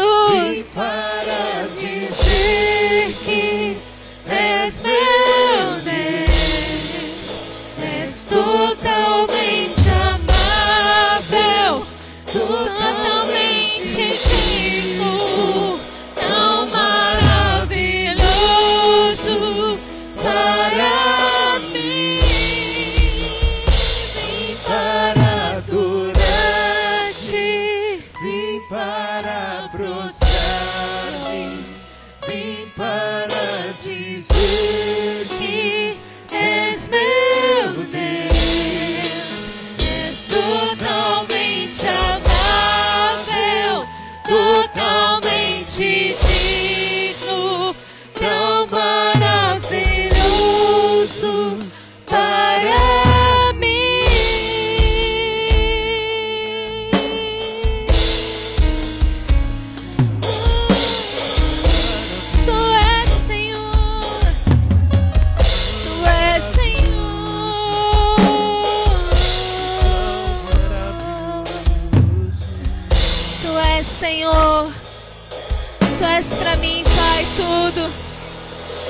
Jesus. Vim para dizer que és meu Deus, és totalmente amável, totalmente digno, tão maravilhoso para mim. Vim para adorar-te, vim para prostrar-me, vim para dizer que és meu Deus, és totalmente amável, totalmente digno, tão maravilhoso para mim. Tu és Senhor, Tu és Senhor, Tu és Senhor, Tu és pra mim, Pai, tudo,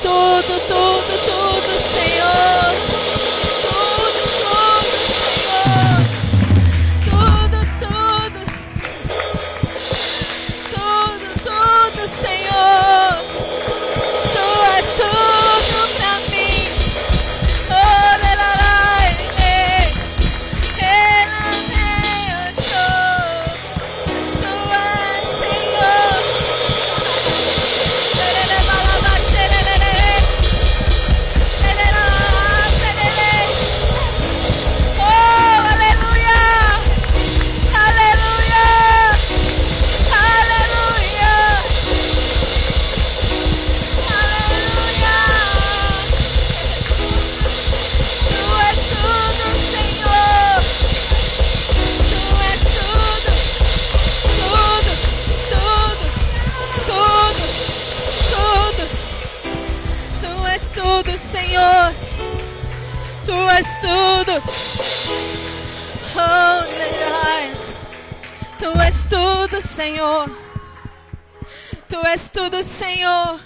tudo, tudo, tudo, Senhor, tudo, tudo, Senhor, tudo, tudo, tudo, tudo, Senhor, Tu és tudo pra mim. Oh, lelai, ei, elai, Tu és Senhor. Oh, aleluia, aleluia, aleluia, aleluia. Tu és tudo, Senhor. Tu és tudo, tudo, tudo, tudo, tudo. Tu és tudo, Senhor. Tu és tudo. Oh, Deus. Tu és tudo, Senhor. Tu és tudo, Senhor.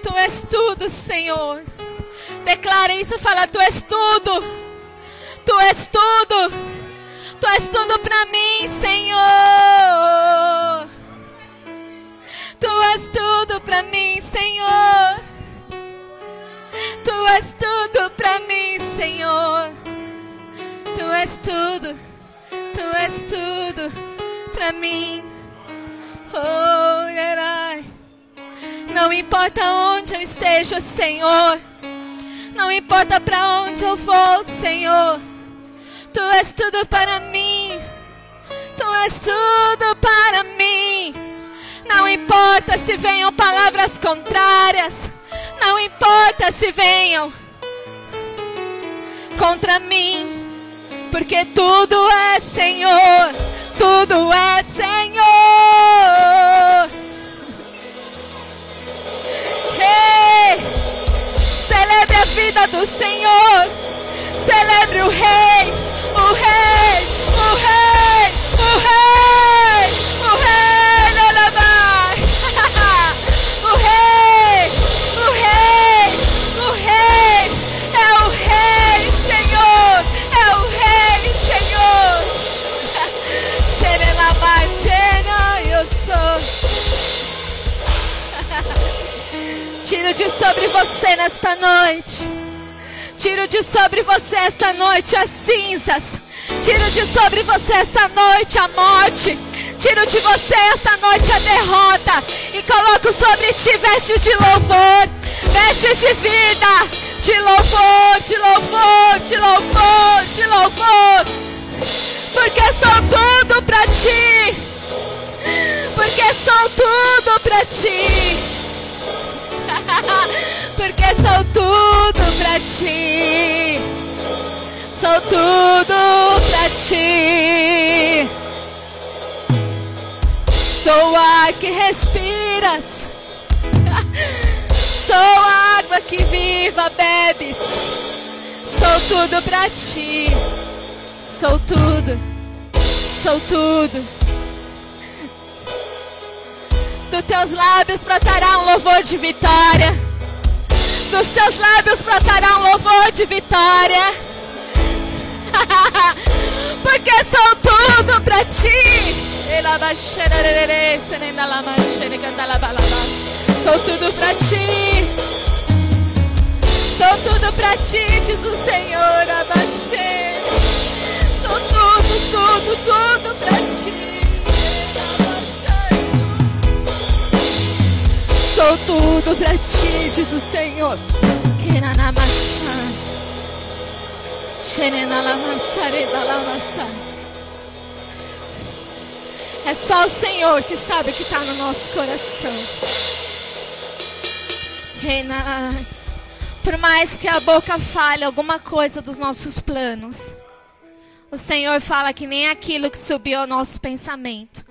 Tu és tudo, Senhor. Declara isso, fala, Tu és tudo. Tu és tudo. Tu és tudo pra mim, Senhor. Tu és tudo pra mim, Senhor. Tu és tudo pra mim, Senhor. Tu és tudo. Tu és tudo pra mim. Oh, Herai. Não importa onde eu esteja, Senhor. Não importa pra onde eu vou, Senhor. Tu és tudo para mim. Tu és tudo para mim. Não importa se venham palavras contrárias. Não importa se venham contra mim. Porque tudo é Senhor. Tudo é Senhor. Ei, celebre a vida do Senhor. Celebre o Rei. O Rei. O Rei. O Rei. O Rei. Lalabai. O Rei. O Rei. O Rei. É o Rei, Senhor. É o Rei, Senhor. Xerelabai, Xena, eu sou. Tiro de sobre você nesta noite. Tiro de sobre você esta noite as cinzas. Tiro de sobre você esta noite a morte. Tiro de você esta noite a derrota. E coloco sobre ti vestes de louvor. Vestes de vida. De louvor, de louvor, de louvor, de louvor. Porque sou tudo pra ti. Porque sou tudo pra ti. Porque sou tudo pra ti. Sou tudo pra ti. Sou ar que respiras. Sou água que viva bebes. Sou tudo pra ti. Sou tudo. Sou tudo. teus lábios brotará um louvor de vitória. Dos teus lábios brotará um louvor de vitória. Porque sou tudo pra ti. Sou tudo pra ti. Sou tudo pra ti, diz o Senhor. Abaixei. Sou tudo pra ti. Sou tudo pra ti, diz o Senhor. É só o Senhor que sabe o que está no nosso coração. Por mais que a boca fale alguma coisa dos nossos planos, o Senhor fala que nem aquilo que subiu ao nosso pensamento.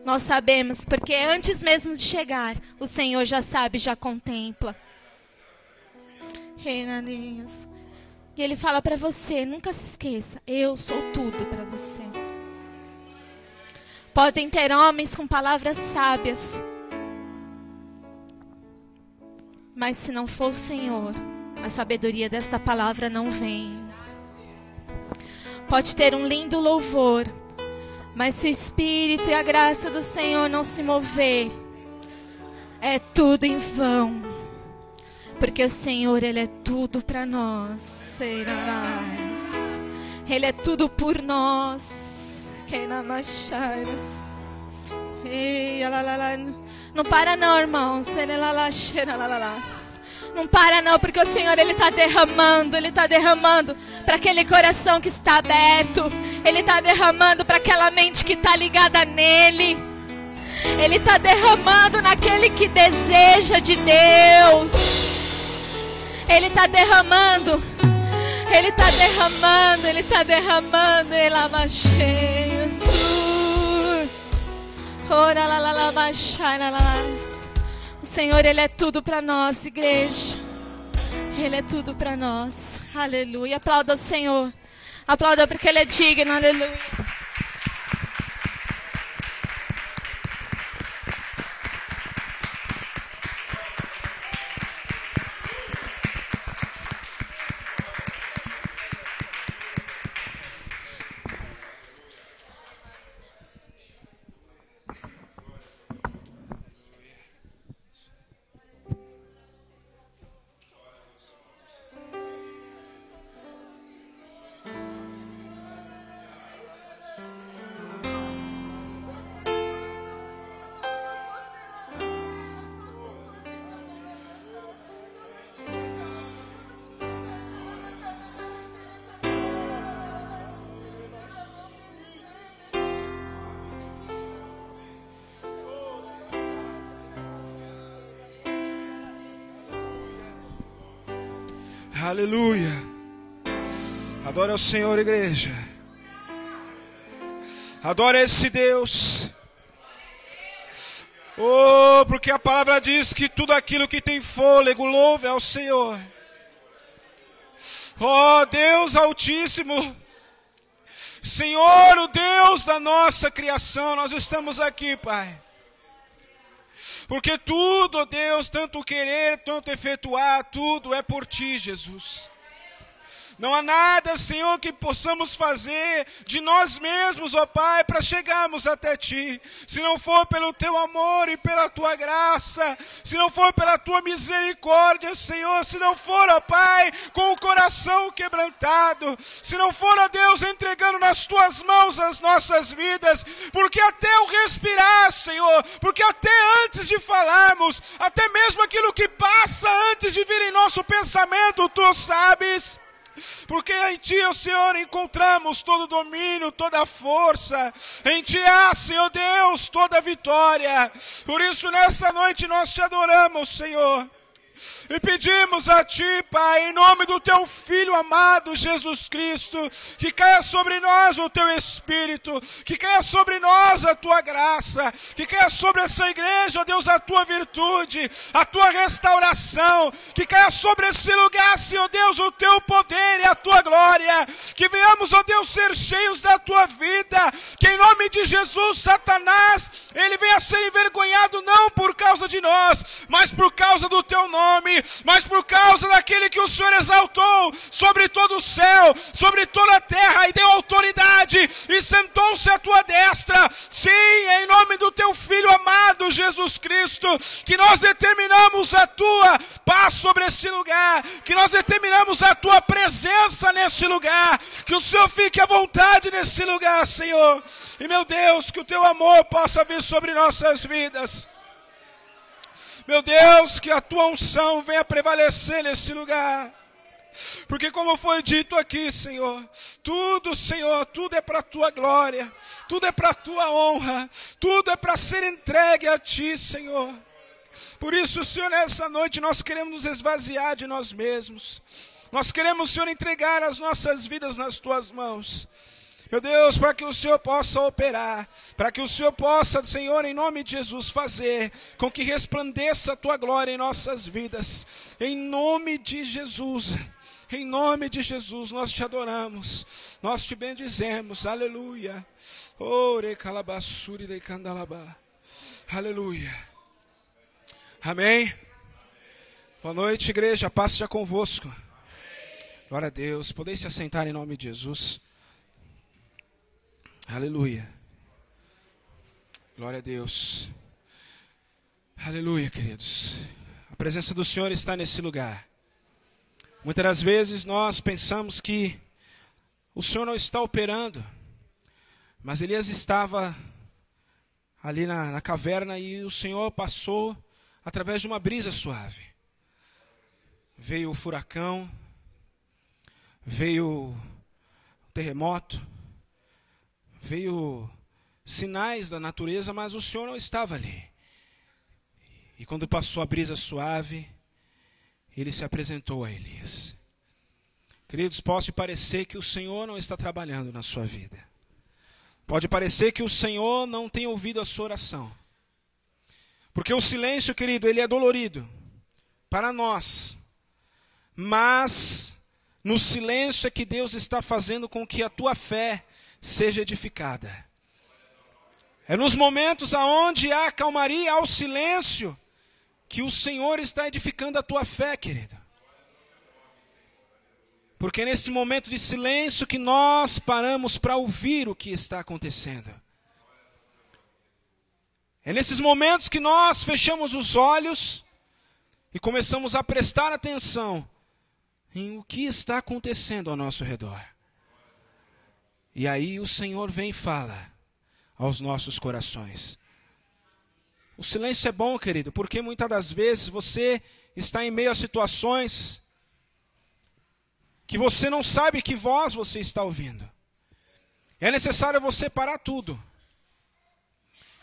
Nós sabemos, porque antes mesmo de chegar, o Senhor já sabe, já contempla. E Ele fala para você, nunca se esqueça, eu sou tudo para você. Podem ter homens com palavras sábias, mas se não for o Senhor, a sabedoria desta palavra não vem. Pode ter um lindo louvor, mas se o Espírito e a graça do Senhor não se mover, é tudo em vão. Porque o Senhor, Ele é tudo para nós. Ele é tudo por nós. Não para não, irmãos. Não para não, porque o Senhor, Ele está derramando para aquele coração que está aberto. Ele está derramando para aquela mente que está ligada nele. Ele está derramando naquele que deseja de Deus. Ele está derramando. Ele está derramando. Ele está derramando. O Senhor, Ele é tudo para nós, igreja. Ele é tudo para nós. Aleluia. Aplauda o Senhor. Aplauda porque Ele é digno. Aleluia. Aleluia. Adora o Senhor, igreja. Adora esse Deus. Oh, porque a palavra diz que tudo aquilo que tem fôlego, louve ao Senhor. Oh, Deus Altíssimo. Senhor, o Deus da nossa criação, nós estamos aqui, Pai. Porque tudo, ó Deus, tanto querer, tanto efetuar, tudo é por Ti, Jesus. Não há nada, Senhor, que possamos fazer de nós mesmos, ó Pai, para chegarmos até Ti. Se não for pelo Teu amor e pela Tua graça, se não for pela Tua misericórdia, Senhor, se não for, ó Pai, com o coração quebrantado, se não for, ó Deus, entregando nas Tuas mãos as nossas vidas, porque até o respirar, Senhor, porque até antes de falarmos, até mesmo aquilo que passa antes de vir em nosso pensamento, Tu sabes. Porque em Ti, ó Senhor, encontramos todo o domínio, toda a força. Em Ti há, Senhor Deus, toda a vitória. Por isso nessa noite nós Te adoramos, Senhor. E pedimos a Ti, Pai, em nome do Teu Filho amado Jesus Cristo, que caia sobre nós o Teu Espírito, que caia sobre nós a Tua graça, que caia sobre essa igreja, ó Deus, a Tua virtude, a Tua restauração, que caia sobre esse lugar, Senhor Deus, o Teu poder e a Tua glória, que venhamos, ó Deus, ser cheios da Tua vida, que em nome de Jesus, Satanás, ele venha a ser envergonhado não por causa de nós, mas por causa do Teu nome, mas por causa daquele que o Senhor exaltou sobre todo o céu, sobre toda a terra, e deu autoridade, e sentou-se à Tua destra. Sim, em nome do Teu Filho amado Jesus Cristo, que nós determinamos a Tua paz sobre esse lugar, que nós determinamos a Tua presença nesse lugar, que o Senhor fique à vontade nesse lugar, Senhor. E meu Deus, que o Teu amor possa vir sobre nossas vidas. Meu Deus, que a Tua unção venha prevalecer nesse lugar. Porque como foi dito aqui, Senhor, tudo é para a Tua glória, tudo é para a Tua honra, tudo é para ser entregue a Ti, Senhor. Por isso, Senhor, nessa noite nós queremos nos esvaziar de nós mesmos. Nós queremos, Senhor, entregar as nossas vidas nas Tuas mãos. Meu Deus, para que o Senhor possa operar, para que o Senhor possa, Senhor, em nome de Jesus, fazer com que resplandeça a Tua glória em nossas vidas. Em nome de Jesus, nós Te adoramos, nós Te bendizemos, aleluia. Ore calabassuri de candalabá, aleluia. Amém. Boa noite, igreja, a paz seja convosco. Glória a Deus, podeis se assentar em nome de Jesus. Aleluia. Glória a Deus. Aleluia, queridos. A presença do Senhor está nesse lugar. Muitas das vezes nós pensamos que o Senhor não está operando, mas Elias estava ali na caverna e o Senhor passou através de uma brisa suave. Veio o furacão, veio o terremoto, veio sinais da natureza, mas o Senhor não estava ali. E quando passou a brisa suave, Ele se apresentou a Elias. Queridos, pode parecer que o Senhor não está trabalhando na sua vida. Pode parecer que o Senhor não tem ouvido a sua oração. Porque o silêncio, querido, ele é dolorido para nós. Mas no silêncio é que Deus está fazendo com que a tua fé seja edificada. É nos momentos aonde há calmaria, há o silêncio, que o Senhor está edificando a tua fé, querido. Porque é nesse momento de silêncio que nós paramos para ouvir o que está acontecendo. É nesses momentos que nós fechamos os olhos e começamos a prestar atenção em o que está acontecendo ao nosso redor. E aí o Senhor vem e fala aos nossos corações. O silêncio é bom, querido, porque muitas das vezes você está em meio a situações que você não sabe que voz você está ouvindo. É necessário você parar tudo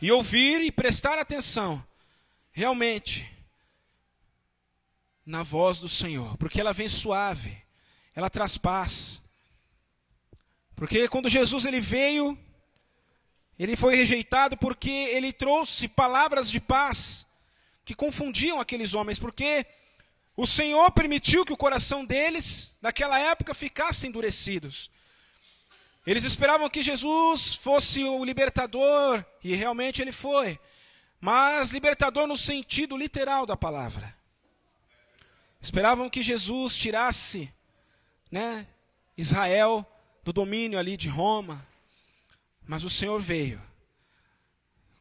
e ouvir e prestar atenção realmente na voz do Senhor, porque ela vem suave, ela traz paz. Porque quando Jesus ele veio, ele foi rejeitado porque ele trouxe palavras de paz que confundiam aqueles homens, porque o Senhor permitiu que o coração deles, naquela época, ficasse endurecidos. Eles esperavam que Jesus fosse o libertador, e realmente ele foi, mas libertador no sentido literal da palavra. Esperavam que Jesus tirasse, Israel do domínio ali de Roma, mas o Senhor veio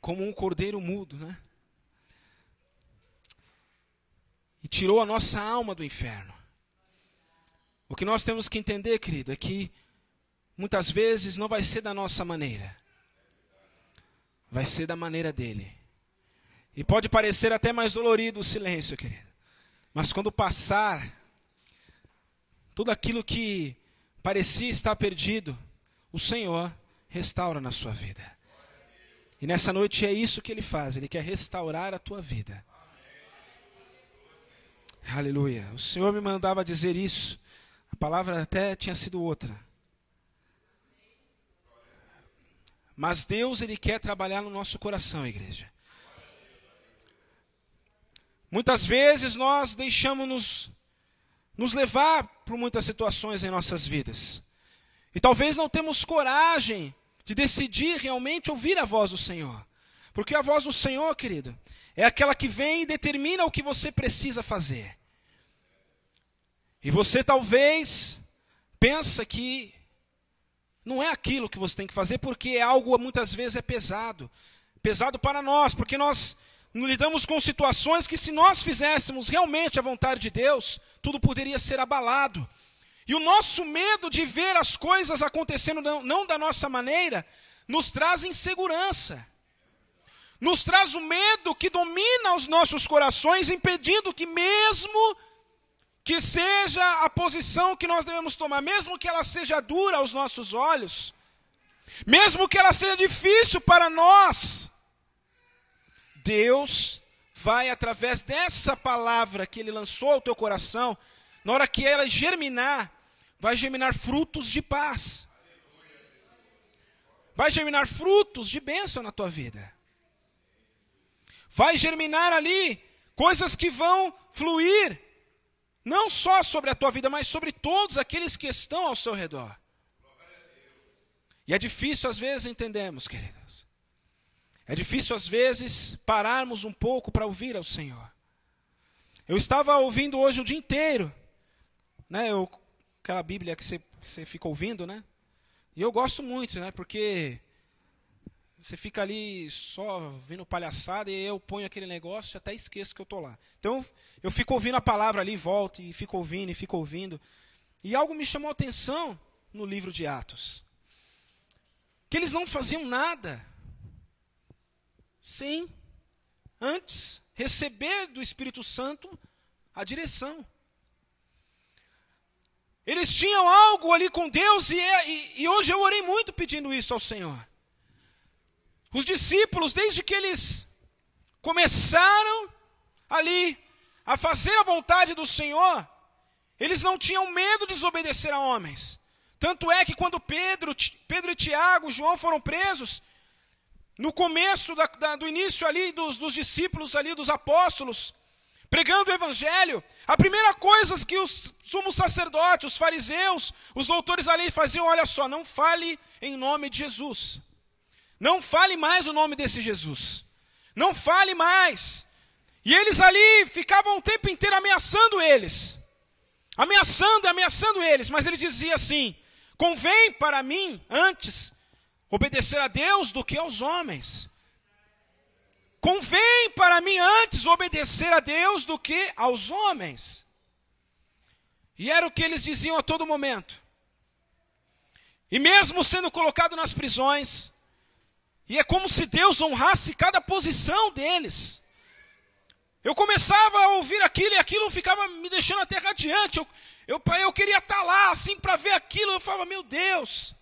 como um cordeiro mudo, e tirou a nossa alma do inferno. O que nós temos que entender, querido, é que muitas vezes não vai ser da nossa maneira, vai ser da maneira dele. E pode parecer até mais dolorido o silêncio, querido, mas quando passar tudo aquilo que parecia estar perdido, o Senhor restaura na sua vida. E nessa noite é isso que Ele faz, Ele quer restaurar a tua vida. Aleluia. O Senhor me mandava dizer isso. A palavra até tinha sido outra. Mas Deus, Ele quer trabalhar no nosso coração, igreja. Muitas vezes nós deixamos nos levar por muitas situações em nossas vidas. E talvez não temos coragem de decidir realmente ouvir a voz do Senhor. Porque a voz do Senhor, querido, é aquela que vem e determina o que você precisa fazer. E você talvez pensa que não é aquilo que você tem que fazer, porque é algo, muitas vezes, é pesado. Pesado para nós, porque nós lidamos com situações que, se nós fizéssemos realmente a vontade de Deus, tudo poderia ser abalado. E o nosso medo de ver as coisas acontecendo não da nossa maneira, nos traz insegurança. Nos traz o medo que domina os nossos corações, impedindo que mesmo que seja a posição que nós devemos tomar, mesmo que ela seja dura aos nossos olhos, mesmo que ela seja difícil para nós, Deus vai, através dessa palavra que Ele lançou ao teu coração, na hora que ela germinar, vai germinar frutos de paz. Vai germinar frutos de bênção na tua vida. Vai germinar ali coisas que vão fluir, não só sobre a tua vida, mas sobre todos aqueles que estão ao seu redor. E é difícil às vezes entendermos, queridos. É difícil às vezes pararmos um pouco para ouvir ao Senhor. Eu estava ouvindo hoje o dia inteiro, né? Aquela Bíblia que você fica ouvindo, né? E eu gosto muito, né? Porque você fica ali só vendo palhaçada e eu ponho aquele negócio e até esqueço que eu estou lá. Então eu fico ouvindo a palavra ali, volto e fico ouvindo e fico ouvindo. E algo me chamou a atenção no livro de Atos. Que eles não faziam nada sem antes receber do Espírito Santo a direção. Eles tinham algo ali com Deus e hoje eu orei muito pedindo isso ao Senhor. Os discípulos, desde que eles começaram ali a fazer a vontade do Senhor, eles não tinham medo de desobedecer a homens. Tanto é que quando Pedro e Tiago, João foram presos, no começo do início ali dos discípulos ali, dos apóstolos, pregando o evangelho, a primeira coisa que os sumos sacerdotes, os fariseus, os doutores da lei faziam, olha só, não fale em nome de Jesus. Não fale mais o nome desse Jesus. Não fale mais. E eles ali ficavam o tempo inteiro ameaçando eles. Ameaçando eles. Mas ele dizia assim, convém para mim antes obedecer a Deus do que aos homens. Convém para mim antes obedecer a Deus do que aos homens. E era o que eles diziam a todo momento. E mesmo sendo colocado nas prisões, e é como se Deus honrasse cada posição deles. Eu começava a ouvir aquilo e aquilo ficava me deixando até radiante. Eu queria estar lá assim para ver aquilo. Eu falava, meu Deus.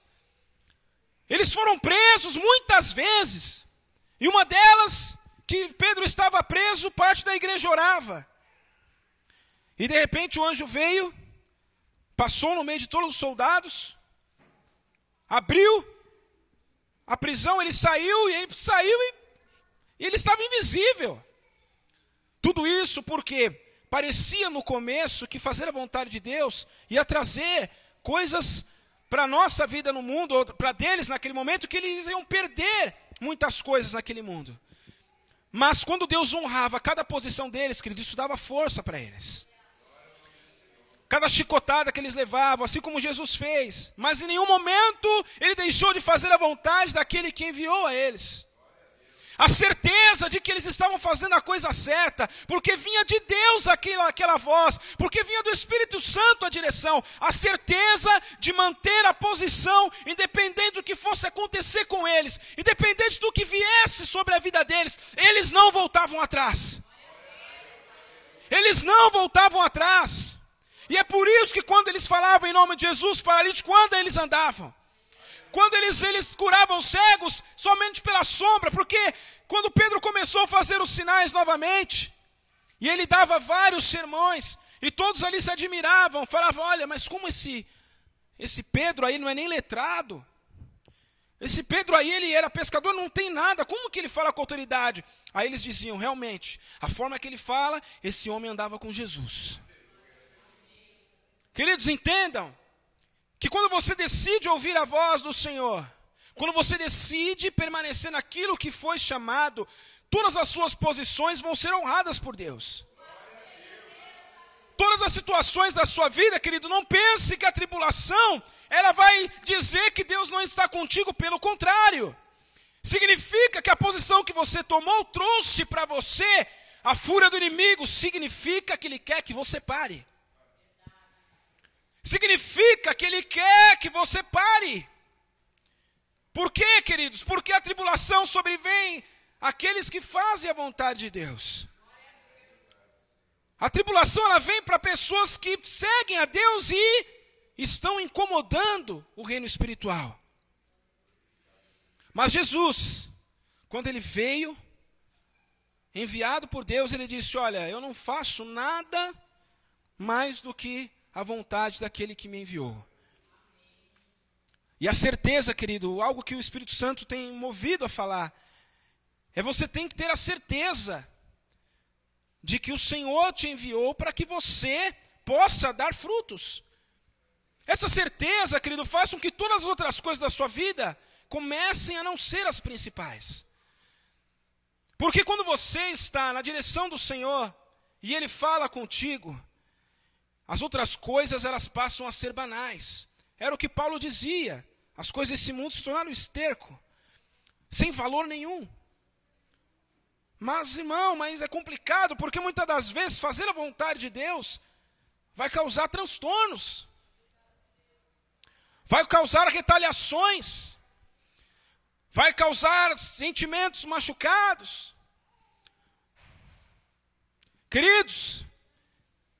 Eles foram presos muitas vezes. E uma delas, que Pedro estava preso, parte da igreja orava. E de repente o anjo veio, passou no meio de todos os soldados, abriu a prisão, ele saiu e ele estava invisível. Tudo isso porque parecia no começo que fazer a vontade de Deus ia trazer coisas para a nossa vida no mundo, ou para deles naquele momento, que eles iam perder muitas coisas naquele mundo. Mas quando Deus honrava cada posição deles, querido, isso dava força para eles. Cada chicotada que eles levavam, assim como Jesus fez. Mas em nenhum momento ele deixou de fazer a vontade daquele que enviou a eles. A certeza de que eles estavam fazendo a coisa certa, porque vinha de Deus aquela voz, porque vinha do Espírito Santo a direção. A certeza de manter a posição, independente do que fosse acontecer com eles, independente do que viesse sobre a vida deles, eles não voltavam atrás. Eles não voltavam atrás. E é por isso que quando eles falavam em nome de Jesus, paralítico, quando eles andavam? Quando eles curavam cegos, somente pela sombra, porque quando Pedro começou a fazer os sinais novamente, E ele dava vários sermões, e todos ali se admiravam, falavam, olha, mas como esse Pedro aí não é nem letrado? Esse Pedro aí, ele era pescador, não tem nada, como que ele fala com autoridade? Aí eles diziam, realmente, a forma que ele fala, esse homem andava com Jesus. Queridos, entendam que quando você decide ouvir a voz do Senhor, quando você decide permanecer naquilo que foi chamado, todas as suas posições vão ser honradas por Deus. Todas as situações da sua vida, querido, não pense que a tribulação, ela vai dizer que Deus não está contigo, pelo contrário. Significa que a posição que você tomou trouxe para você a fúria do inimigo, significa que ele quer que você pare. Significa que ele quer que você pare. Por quê, queridos? Porque a tribulação sobrevém àqueles que fazem a vontade de Deus. A tribulação, ela vem para pessoas que seguem a Deus e estão incomodando o reino espiritual. Mas Jesus, quando ele veio, enviado por Deus, ele disse, olha, eu não faço nada mais do que a vontade daquele que me enviou. E a certeza, querido, algo que o Espírito Santo tem movido a falar, é você tem que ter a certeza de que o Senhor te enviou para que você possa dar frutos. Essa certeza, querido, faz com que todas as outras coisas da sua vida comecem a não ser as principais. Porque quando você está na direção do Senhor e Ele fala contigo, as outras coisas elas passam a ser banais. Era o que Paulo dizia. As coisas desse mundo se tornaram esterco, sem valor nenhum. Mas, irmão, mas é complicado, porque muitas das vezes fazer a vontade de Deus vai causar transtornos. Vai causar retaliações. Vai causar sentimentos machucados. Queridos,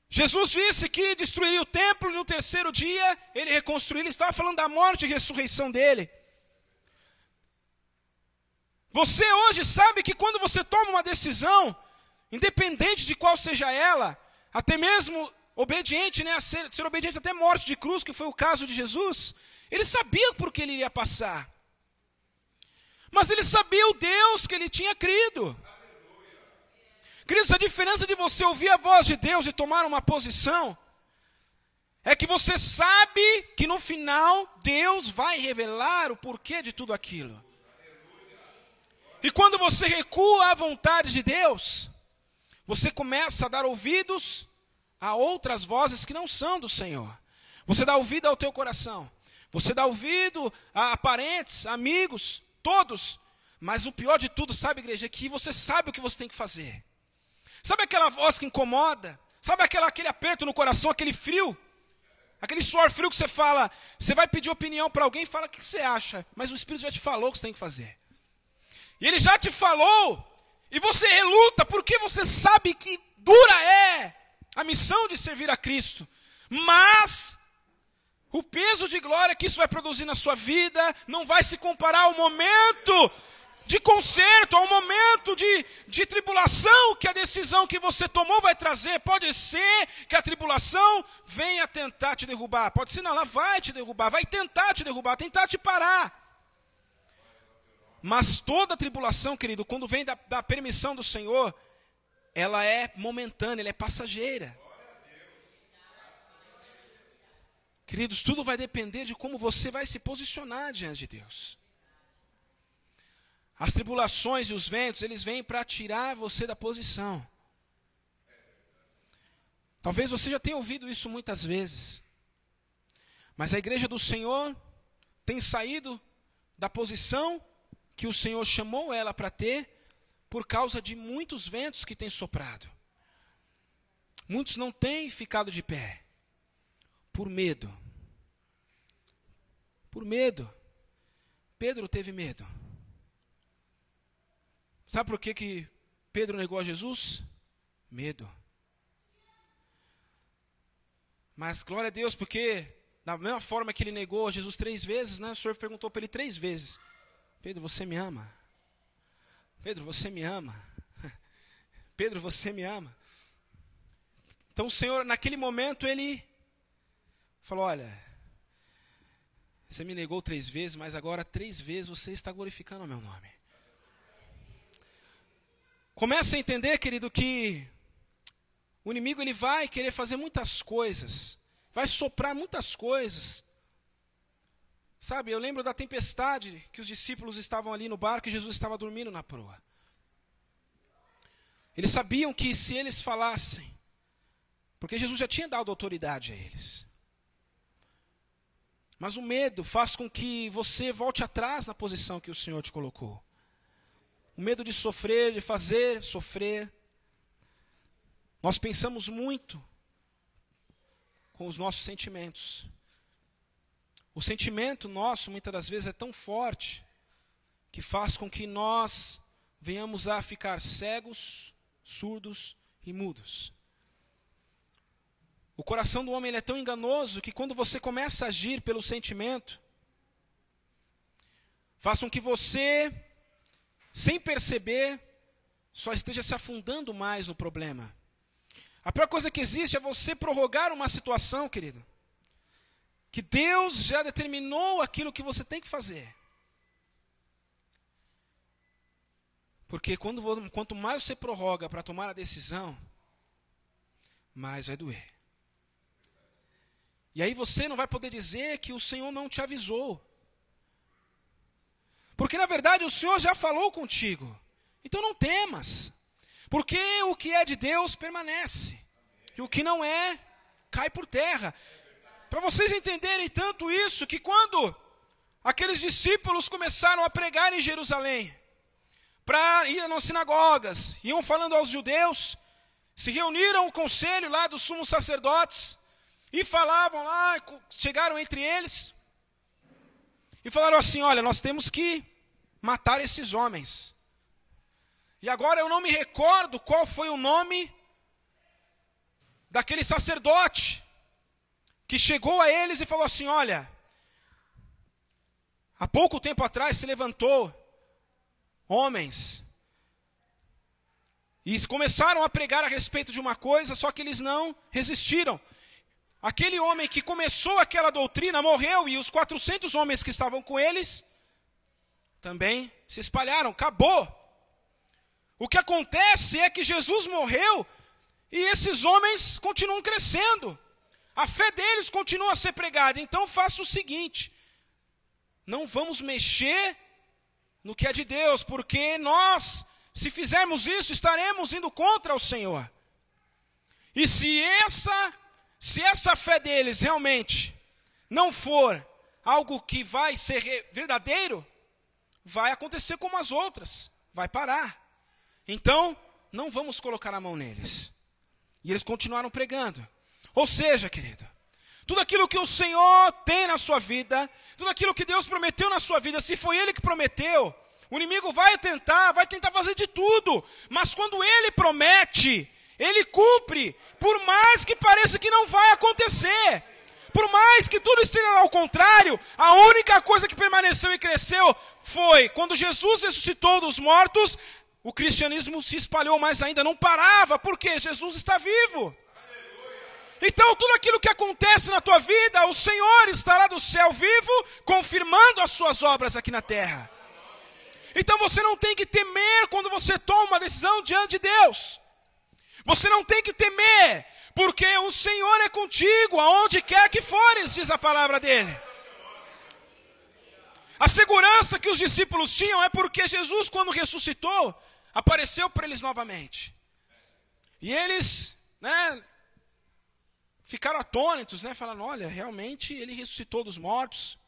Jesus disse que destruiria o templo e no terceiro dia ele reconstruiria. Ele estava falando da morte e ressurreição dele. Você hoje sabe que quando você toma uma decisão, independente de qual seja ela, até mesmo obediente, né, a ser obediente até morte de cruz, que foi o caso de Jesus, ele sabia por que ele iria passar. Mas ele sabia o Deus que ele tinha crido. Queridos, a diferença de você ouvir a voz de Deus e tomar uma posição, é que você sabe que no final Deus vai revelar o porquê de tudo aquilo. E quando você recua à vontade de Deus, você começa a dar ouvidos a outras vozes que não são do Senhor. Você dá ouvido ao teu coração. Você dá ouvido a parentes, amigos, todos. Mas o pior de tudo, sabe, igreja, é que você sabe o que você tem que fazer. Sabe aquela voz que incomoda? Sabe aquele aperto no coração, aquele frio? Aquele suor frio que você fala, você vai pedir opinião para alguém e fala o que você acha. Mas o Espírito já te falou o que você tem que fazer. E ele já te falou, e você reluta, porque você sabe que dura é a missão de servir a Cristo. Mas o peso de glória que isso vai produzir na sua vida não vai se comparar ao momento de conserto, ao momento de tribulação que a decisão que você tomou vai trazer. Pode ser que a tribulação venha tentar te derrubar. Pode ser não, ela vai te derrubar, vai tentar te derrubar, tentar te parar. Mas toda tribulação, querido, quando vem da permissão do Senhor, ela é momentânea, ela é passageira. Queridos, tudo vai depender de como você vai se posicionar diante de Deus. As tribulações e os ventos, eles vêm para tirar você da posição. Talvez você já tenha ouvido isso muitas vezes. Mas a igreja do Senhor tem saído da posição que o Senhor chamou ela para ter, por causa de muitos ventos que têm soprado. Muitos não têm ficado de pé, por medo. Por medo. Pedro teve medo. Sabe por que Pedro negou a Jesus? Medo. Mas glória a Deus, porque da mesma forma que ele negou a Jesus 3 vezes, né, o Senhor perguntou para ele 3 vezes, Pedro, você me ama? Pedro, você me ama? Pedro, você me ama? Então o Senhor, naquele momento, ele falou: olha, você me negou 3 vezes, mas agora 3 vezes você está glorificando o meu nome. Começa a entender, querido, que o inimigo ele vai querer fazer muitas coisas, vai soprar muitas coisas. Sabe, eu lembro da tempestade que os discípulos estavam ali no barco e Jesus estava dormindo na proa. Eles sabiam que se eles falassem, porque Jesus já tinha dado autoridade a eles. Mas o medo faz com que você volte atrás na posição que o Senhor te colocou. O medo de sofrer, de fazer sofrer. Nós pensamos muito com os nossos sentimentos. O sentimento nosso, muitas das vezes, é tão forte que faz com que nós venhamos a ficar cegos, surdos e mudos. O coração do homem ele é tão enganoso que quando você começa a agir pelo sentimento, faz com que você, sem perceber, só esteja se afundando mais no problema. A pior coisa que existe é você prorrogar uma situação, querido, que Deus já determinou aquilo que você tem que fazer. Porque quanto mais você prorroga para tomar a decisão, mais vai doer. E aí você não vai poder dizer que o Senhor não te avisou. Porque na verdade o Senhor já falou contigo. Então não temas. Porque o que é de Deus permanece. E o que não é, cai por terra. Para vocês entenderem tanto isso, que quando aqueles discípulos começaram a pregar em Jerusalém, para ir nas sinagogas, iam falando aos judeus, se reuniram o conselho lá dos sumos sacerdotes, e falavam lá, chegaram entre eles, e falaram assim: olha, nós temos que matar esses homens. E agora eu não me recordo qual foi o nome daquele sacerdote, que chegou a eles e falou assim: olha, há pouco tempo atrás se levantou homens, e começaram a pregar a respeito de uma coisa, só que eles não resistiram. Aquele homem que começou aquela doutrina morreu, e os 400 homens que estavam com eles também se espalharam, acabou. O que acontece é que Jesus morreu, e esses homens continuam crescendo. A fé deles continua a ser pregada. Então faça o seguinte: não vamos mexer no que é de Deus, porque nós, se fizermos isso, estaremos indo contra o Senhor. E se essa fé deles realmente não for algo que vai ser verdadeiro, vai acontecer como as outras, vai parar. Então, não vamos colocar a mão neles. E eles continuaram pregando. Ou seja, querido, tudo aquilo que o Senhor tem na sua vida, tudo aquilo que Deus prometeu na sua vida, se foi Ele que prometeu, o inimigo vai tentar fazer de tudo, mas quando Ele promete, Ele cumpre, por mais que pareça que não vai acontecer, por mais que tudo esteja ao contrário. A única coisa que permaneceu e cresceu foi quando Jesus ressuscitou dos mortos, o cristianismo se espalhou mais ainda, não parava, porque Jesus está vivo. Então tudo aquilo que acontece na tua vida, o Senhor estará do céu vivo, confirmando as suas obras aqui na terra. Então você não tem que temer quando você toma uma decisão diante de Deus. Você não tem que temer, porque o Senhor é contigo, aonde quer que fores, diz a palavra dele. A segurança que os discípulos tinham é porque Jesus, quando ressuscitou, apareceu para eles novamente. E eles, ficaram atônitos, falando: olha, realmente ele ressuscitou dos mortos.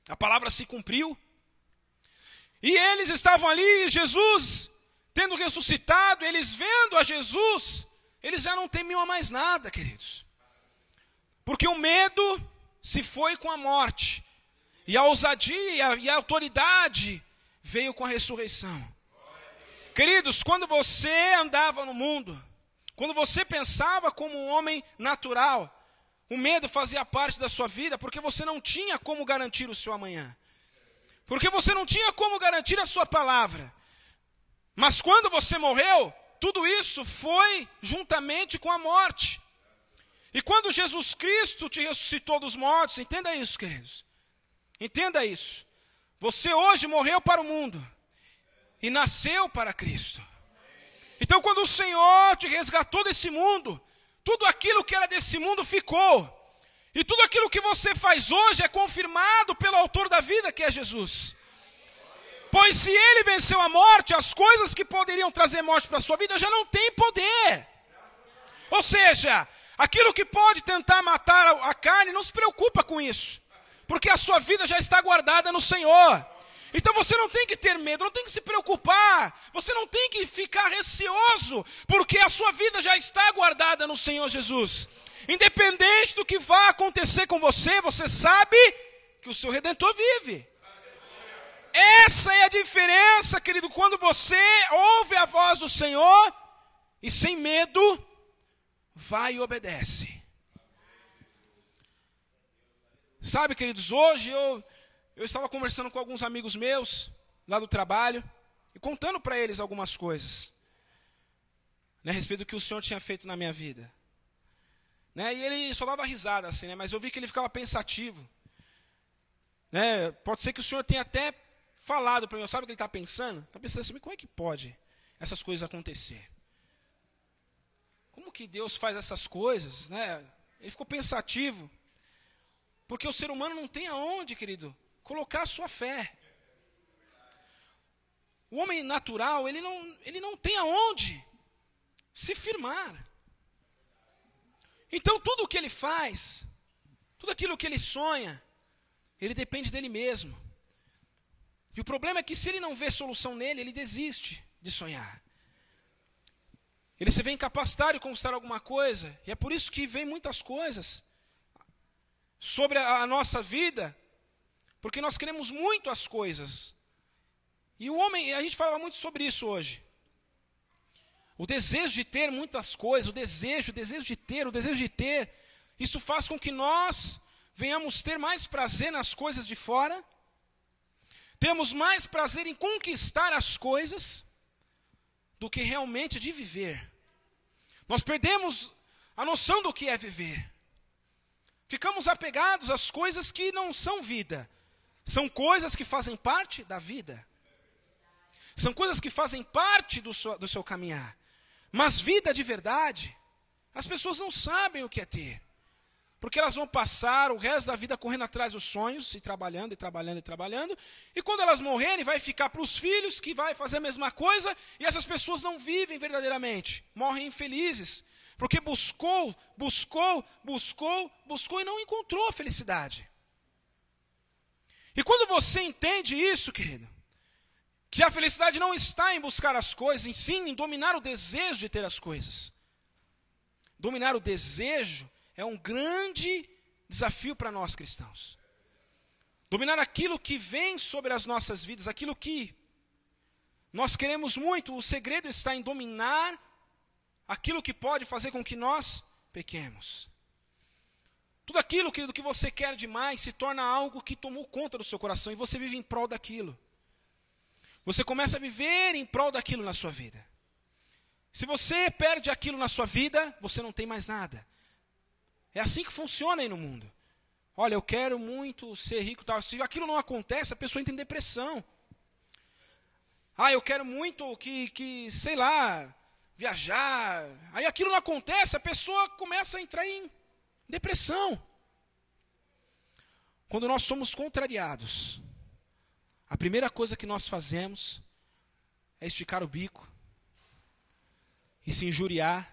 A palavra se cumpriu. E eles estavam ali, Jesus tendo ressuscitado, eles vendo a Jesus, eles já não temiam a mais nada, queridos. Porque o medo se foi com a morte. E a ousadia e a autoridade veio com a ressurreição. Queridos, quando você andava no mundo, quando você pensava como um homem natural, o medo fazia parte da sua vida, porque você não tinha como garantir o seu amanhã. Porque você não tinha como garantir a sua palavra. Mas quando você morreu, tudo isso foi juntamente com a morte. E quando Jesus Cristo te ressuscitou dos mortos, entenda isso, queridos. Entenda isso. Você hoje morreu para o mundo e nasceu para Cristo. Então quando o Senhor te resgatou desse mundo, tudo aquilo que era desse mundo ficou. E tudo aquilo que você faz hoje é confirmado pelo autor da vida, que é Jesus. Pois se ele venceu a morte, as coisas que poderiam trazer morte para a sua vida já não têm poder. Ou seja, aquilo que pode tentar matar a carne, não se preocupa com isso. Porque a sua vida já está guardada no Senhor. Então você não tem que ter medo, não tem que se preocupar. Você não tem que ficar receoso, porque a sua vida já está guardada no Senhor Jesus. Independente do que vá acontecer com você, você sabe que o seu Redentor vive. Essa é a diferença, querido, quando você ouve a voz do Senhor e sem medo vai e obedece. Sabe, queridos, hoje eu estava conversando com alguns amigos meus lá do trabalho e contando para eles algumas coisas, né, a respeito do que o Senhor tinha feito na minha vida. Né, e ele só dava risada assim, né, mas eu vi que ele ficava pensativo. Né, pode ser que o Senhor tenha até falado para mim, sabe o que ele está pensando? Está pensando assim, como é que pode essas coisas acontecer? Como que Deus faz essas coisas? Né? Ele ficou pensativo. Porque o ser humano não tem aonde, querido, colocar a sua fé. O homem natural, ele não tem aonde se firmar. Então tudo o que ele faz, tudo aquilo que ele sonha, ele depende dele mesmo. E o problema é que se ele não vê solução nele, ele desiste de sonhar. Ele se vê incapacitado de conquistar alguma coisa. E é por isso que vem muitas coisas sobre a nossa vida. Porque nós queremos muito as coisas. E o homem, a gente fala muito sobre isso hoje. O desejo de ter muitas coisas, o desejo de ter. Isso faz com que nós venhamos ter mais prazer nas coisas de fora. Temos mais prazer em conquistar as coisas do que realmente de viver. Nós perdemos a noção do que é viver. Ficamos apegados às coisas que não são vida. São coisas que fazem parte da vida. São coisas que fazem parte do seu caminhar. Mas vida de verdade, as pessoas não sabem o que é ter. Porque elas vão passar o resto da vida correndo atrás dos sonhos, e trabalhando. E quando elas morrerem, vai ficar para os filhos, que vai fazer a mesma coisa. E essas pessoas não vivem verdadeiramente. Morrem infelizes. Porque buscou e não encontrou a felicidade. E quando você entende isso, querido, que a felicidade não está em buscar as coisas, e sim em dominar o desejo de ter as coisas. Dominar o desejo é um grande desafio para nós cristãos. Dominar aquilo que vem sobre as nossas vidas, aquilo que nós queremos muito, o segredo está em dominar aquilo que pode fazer com que nós pequemos. Tudo aquilo, querido, que você quer demais se torna algo que tomou conta do seu coração e você vive em prol daquilo. Você começa a viver em prol daquilo na sua vida. Se você perde aquilo na sua vida, você não tem mais nada. É assim que funciona aí no mundo. Olha, eu quero muito ser rico, tal. Se aquilo não acontece, a pessoa entra em depressão. Eu quero muito sei lá, viajar. Aí aquilo não acontece, a pessoa começa a entrar em depressão. Quando nós somos contrariados, a primeira coisa que nós fazemos é esticar o bico e se injuriar.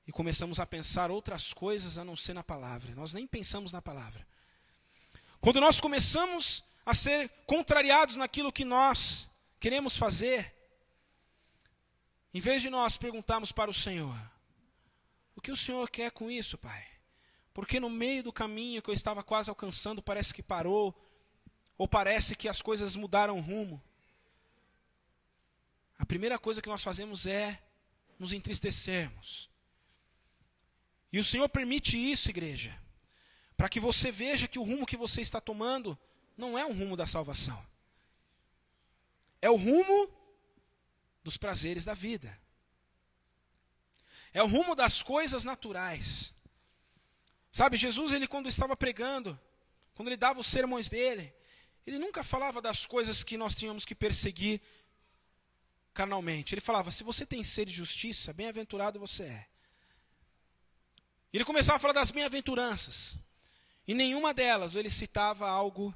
E começamos a pensar outras coisas a não ser na palavra. Nós nem pensamos na palavra. Quando nós começamos a ser contrariados naquilo que nós queremos fazer, em vez de nós perguntarmos para o Senhor, o que o Senhor quer com isso, Pai? Porque no meio do caminho que eu estava quase alcançando, parece que parou, ou parece que as coisas mudaram rumo. A primeira coisa que nós fazemos é nos entristecermos. E o Senhor permite isso, igreja, para que você veja que o rumo que você está tomando não é um rumo da salvação. É o rumo dos prazeres da vida. É o rumo das coisas naturais. Sabe, Jesus, ele quando estava pregando, quando ele dava os sermões dele, ele nunca falava das coisas que nós tínhamos que perseguir carnalmente. Ele falava, se você tem sede de justiça, bem-aventurado você é. Ele começava a falar das bem-aventuranças. E nenhuma delas ele citava algo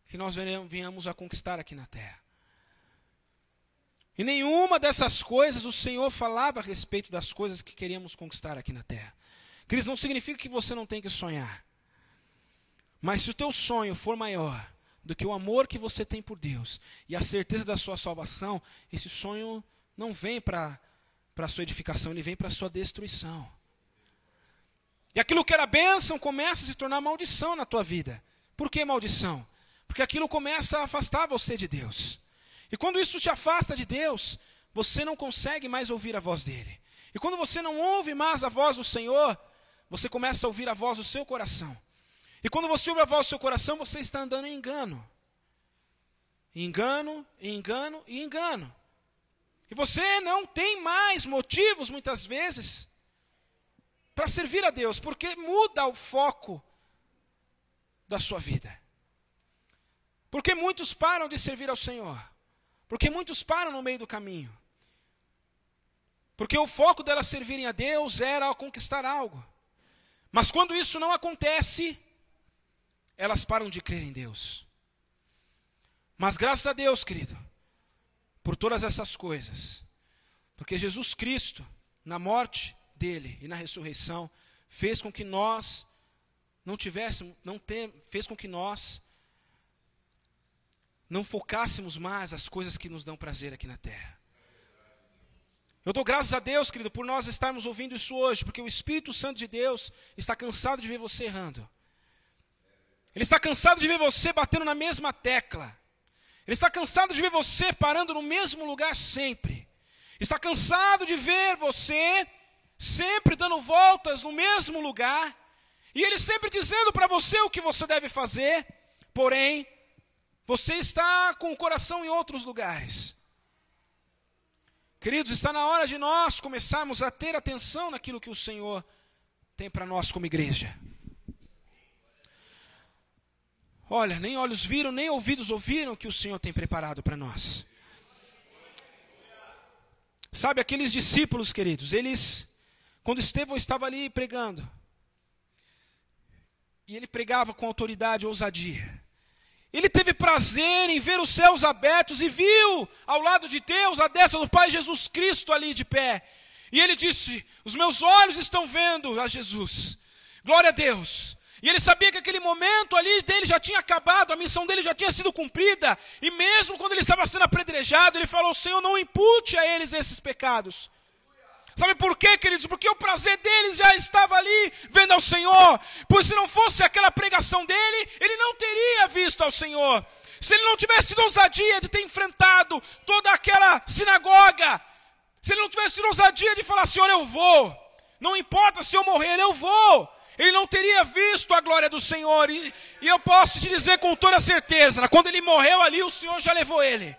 que nós venhamos a conquistar aqui na terra. E nenhuma dessas coisas o Senhor falava a respeito das coisas que queríamos conquistar aqui na terra. Queridos, não significa que você não tem que sonhar. Mas se o teu sonho for maior do que o amor que você tem por Deus e a certeza da sua salvação, esse sonho não vem para a sua edificação, ele vem para a sua destruição. E aquilo que era bênção começa a se tornar maldição na tua vida. Por que maldição? Porque aquilo começa a afastar você de Deus. E quando isso te afasta de Deus, você não consegue mais ouvir a voz dele. E quando você não ouve mais a voz do Senhor, você começa a ouvir a voz do seu coração. E quando você ouve a voz do seu coração, você está andando em engano. Engano, engano e engano. E você não tem mais motivos, muitas vezes, para servir a Deus, porque muda o foco da sua vida. Porque muitos param de servir ao Senhor. Porque muitos param no meio do caminho. Porque o foco delas servirem a Deus era conquistar algo. Mas quando isso não acontece, elas param de crer em Deus. Mas graças a Deus, querido, por todas essas coisas, porque Jesus Cristo, na morte dele e na ressurreição, fez com que nós fez com que nós não focássemos mais as coisas que nos dão prazer aqui na terra. Eu dou graças a Deus, querido, por nós estarmos ouvindo isso hoje, porque o Espírito Santo de Deus está cansado de ver você errando. Ele está cansado de ver você batendo na mesma tecla. Ele está cansado de ver você parando no mesmo lugar sempre. Está cansado de ver você sempre dando voltas no mesmo lugar. E ele sempre dizendo para você o que você deve fazer. Porém, você está com o coração em outros lugares. Queridos, está na hora de nós começarmos a ter atenção naquilo que o Senhor tem para nós como igreja. Olha, nem olhos viram, nem ouvidos ouviram o que o Senhor tem preparado para nós. Sabe, aqueles discípulos, queridos, eles, quando Estevão estava ali pregando, e ele pregava com autoridade e ousadia, ele teve prazer em ver os céus abertos e viu ao lado de Deus, à destra do Pai, Jesus Cristo ali de pé. E ele disse, os meus olhos estão vendo a Jesus. Glória a Deus. E ele sabia que aquele momento ali dele já tinha acabado, a missão dele já tinha sido cumprida. E mesmo quando ele estava sendo apedrejado, ele falou, Senhor, não impute a eles esses pecados. Sabe por quê, queridos? Porque o prazer deles já estava ali, vendo ao Senhor. Pois se não fosse aquela pregação dele, ele não teria visto ao Senhor. Se ele não tivesse tido ousadia de ter enfrentado toda aquela sinagoga, se ele não tivesse tido ousadia de falar, Senhor, eu vou. Não importa se eu morrer, eu vou. Ele não teria visto a glória do Senhor. E eu posso te dizer com toda certeza, quando ele morreu ali, o Senhor já levou ele.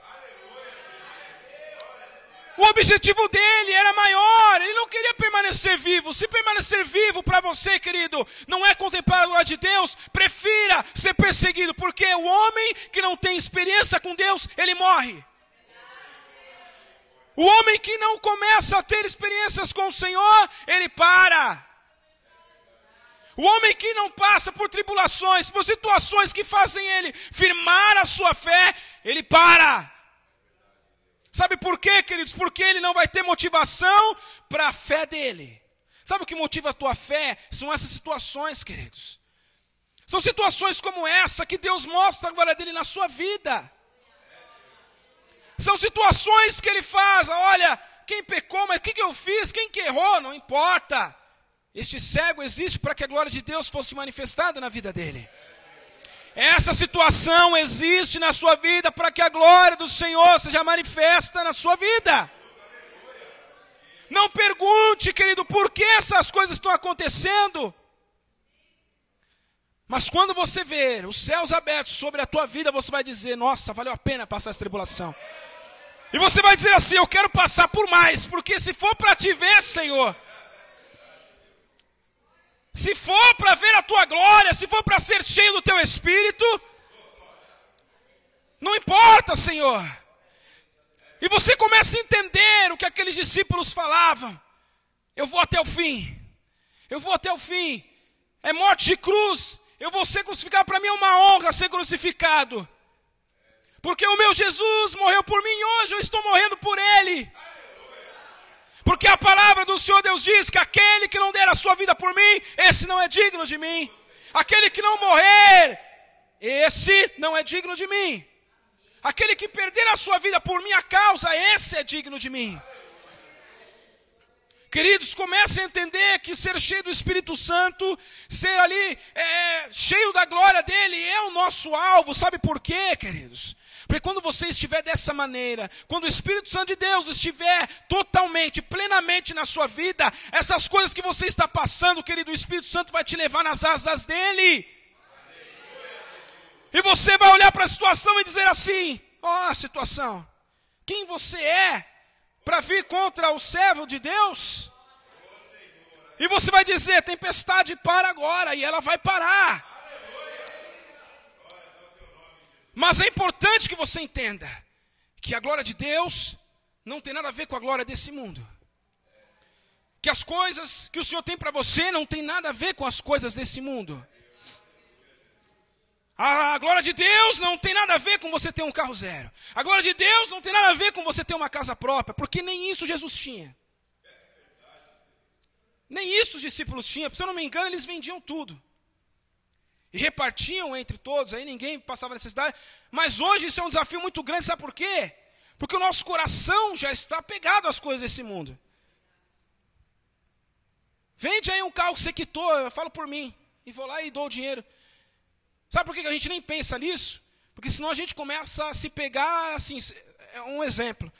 O objetivo dele era maior, ele não queria permanecer vivo. Se permanecer vivo para você, querido, não é contemplar a glória de Deus, prefira ser perseguido, porque o homem que não tem experiência com Deus, ele morre. O homem que não começa a ter experiências com o Senhor, ele para. O homem que não passa por tribulações, por situações que fazem ele firmar a sua fé, ele para. Sabe por quê, queridos? Porque ele não vai ter motivação para a fé dele. Sabe o que motiva a tua fé? São essas situações, queridos. São situações como essa que Deus mostra a glória dele na sua vida. São situações que ele faz, olha, quem pecou, mas o que eu fiz? Quem que errou? Não importa. Este cego existe para que a glória de Deus fosse manifestada na vida dele. Essa situação existe na sua vida para que a glória do Senhor seja manifesta na sua vida. Não pergunte, querido, por que essas coisas estão acontecendo. Mas quando você ver os céus abertos sobre a tua vida, você vai dizer, nossa, valeu a pena passar essa tribulação. E você vai dizer assim, eu quero passar por mais, porque se for para te ver, Senhor, Se for para ver a tua glória, se for para ser cheio do teu Espírito, não importa, Senhor. E você começa a entender o que aqueles discípulos falavam. Eu vou até o fim. Eu vou até o fim. É morte de cruz. Eu vou ser crucificado. Para mim é uma honra ser crucificado. Porque o meu Jesus morreu por mim e hoje eu estou morrendo por Ele. Porque a palavra do Senhor Deus diz que aquele que não der a sua vida por mim, esse não é digno de mim. Aquele que não morrer, esse não é digno de mim. Aquele que perder a sua vida por minha causa, esse é digno de mim. Queridos, comecem a entender que ser cheio do Espírito Santo, ser ali cheio da glória dele, é o nosso alvo. Sabe por quê, queridos? Porque quando você estiver dessa maneira, quando o Espírito Santo de Deus estiver totalmente, plenamente na sua vida, essas coisas que você está passando, querido, o Espírito Santo vai te levar nas asas dele. E você vai olhar para a situação e dizer assim: ó, situação, quem você é para vir contra o servo de Deus? E você vai dizer: tempestade, para agora, e ela vai parar. Mas é importante que você entenda que a glória de Deus não tem nada a ver com a glória desse mundo. Que as coisas que o Senhor tem para você não tem nada a ver com as coisas desse mundo. A glória de Deus não tem nada a ver com você ter um carro zero. A glória de Deus não tem nada a ver com você ter uma casa própria, porque nem isso Jesus tinha. Nem isso os discípulos tinham. Se eu não me engano, eles vendiam tudo. E repartiam entre todos, aí ninguém passava necessidade. Mas hoje isso é um desafio muito grande, sabe por quê? Porque o nosso coração já está pegado às coisas desse mundo. Vende aí um carro que você quitou, eu falo por mim, e vou lá e dou o dinheiro. Sabe por que a gente nem pensa nisso? Porque senão a gente começa a se pegar, assim, é um exemplo.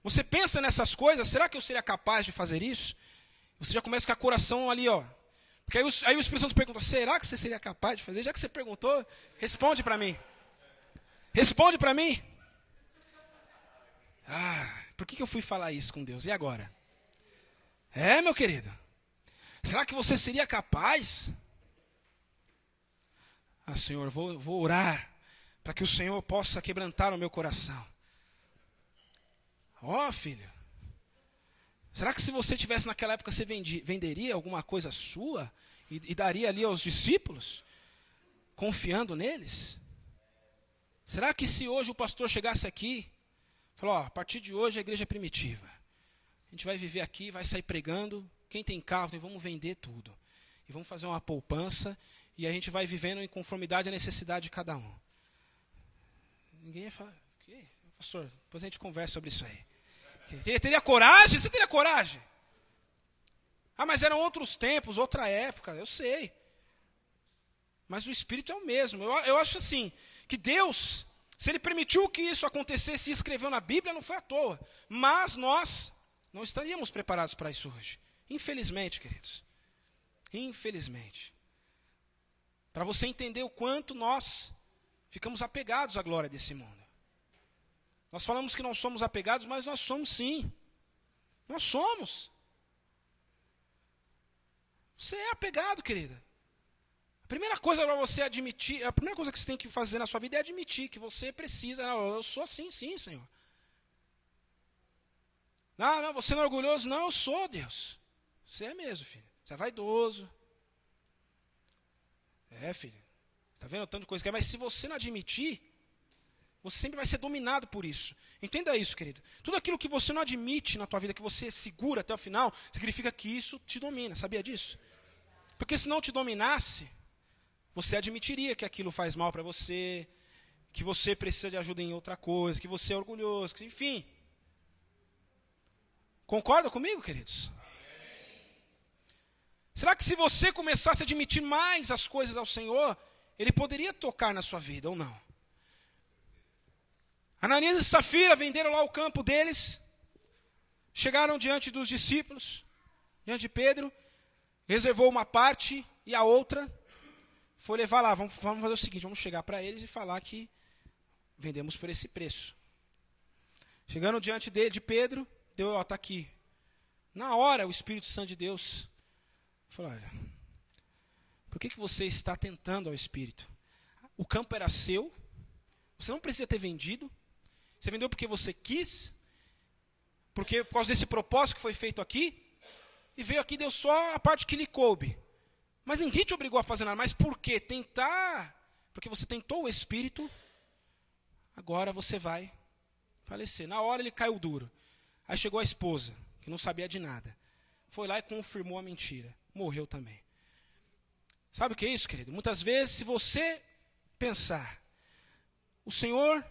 Você pensa nessas coisas, será que eu seria capaz de fazer isso? Você já começa com o coração ali, ó. Porque aí o Espírito Santo pergunta: será que você seria capaz de fazer? Já que você perguntou, responde para mim. Responde para mim. Por que eu fui falar isso com Deus? E agora? Meu querido. Será que você seria capaz? Senhor, vou orar para que o Senhor possa quebrantar o meu coração. Filho. Será que se você tivesse naquela época, você venderia alguma coisa sua e daria ali aos discípulos, confiando neles? Será que se hoje o pastor chegasse aqui, falou: a partir de hoje a igreja é primitiva, a gente vai viver aqui, vai sair pregando, quem tem carro, vamos vender tudo, e vamos fazer uma poupança, e a gente vai vivendo em conformidade à necessidade de cada um. Ninguém ia falar: pastor, depois a gente conversa sobre isso aí. Teria coragem? Você teria coragem? Mas eram outros tempos, outra época, eu sei. Mas o Espírito é o mesmo. Eu acho assim, que Deus, se Ele permitiu que isso acontecesse e escreveu na Bíblia, não foi à toa. Mas nós não estaríamos preparados para isso hoje. Infelizmente, queridos. Infelizmente. Para você entender o quanto nós ficamos apegados à glória desse mundo. Nós falamos que não somos apegados, mas nós somos sim. Nós somos. Você é apegado, querida. A primeira coisa para você admitir, a primeira coisa que você tem que fazer na sua vida é admitir que você precisa. Eu sou assim, sim, Senhor. Não, você não é orgulhoso. Não, eu sou, Deus. Você é mesmo, filho. Você é vaidoso. Filho. Está vendo o tanto de coisa que é? Mas se você não admitir, você sempre vai ser dominado por isso. Entenda isso, querido. Tudo aquilo que você não admite na tua vida, que você segura até o final, significa que isso te domina. Sabia disso? Porque se não te dominasse, você admitiria que aquilo faz mal para você, que você precisa de ajuda em outra coisa, que você é orgulhoso, enfim. Concorda comigo, queridos? Será que se você começasse a admitir mais as coisas ao Senhor, Ele poderia tocar na sua vida ou não? Ananias e Safira venderam lá o campo deles, chegaram diante dos discípulos, diante de Pedro, reservou uma parte e a outra foi levar lá. Vamos fazer o seguinte, vamos chegar para eles e falar que vendemos por esse preço. Chegando diante de Pedro, deu, está aqui. Na hora o Espírito Santo de Deus falou: olha, Por que você está tentando ao Espírito? O campo era seu, você não precisa ter vendido, você vendeu porque você quis, porque por causa desse propósito que foi feito aqui, e veio aqui e deu só a parte que lhe coube. Mas ninguém te obrigou a fazer nada. Mas por quê? Tentar, porque você tentou o Espírito, agora você vai falecer. Na hora ele caiu duro. Aí chegou a esposa, que não sabia de nada. Foi lá e confirmou a mentira. Morreu também. Sabe o que é isso, querido? Muitas vezes, se você pensar, o Senhor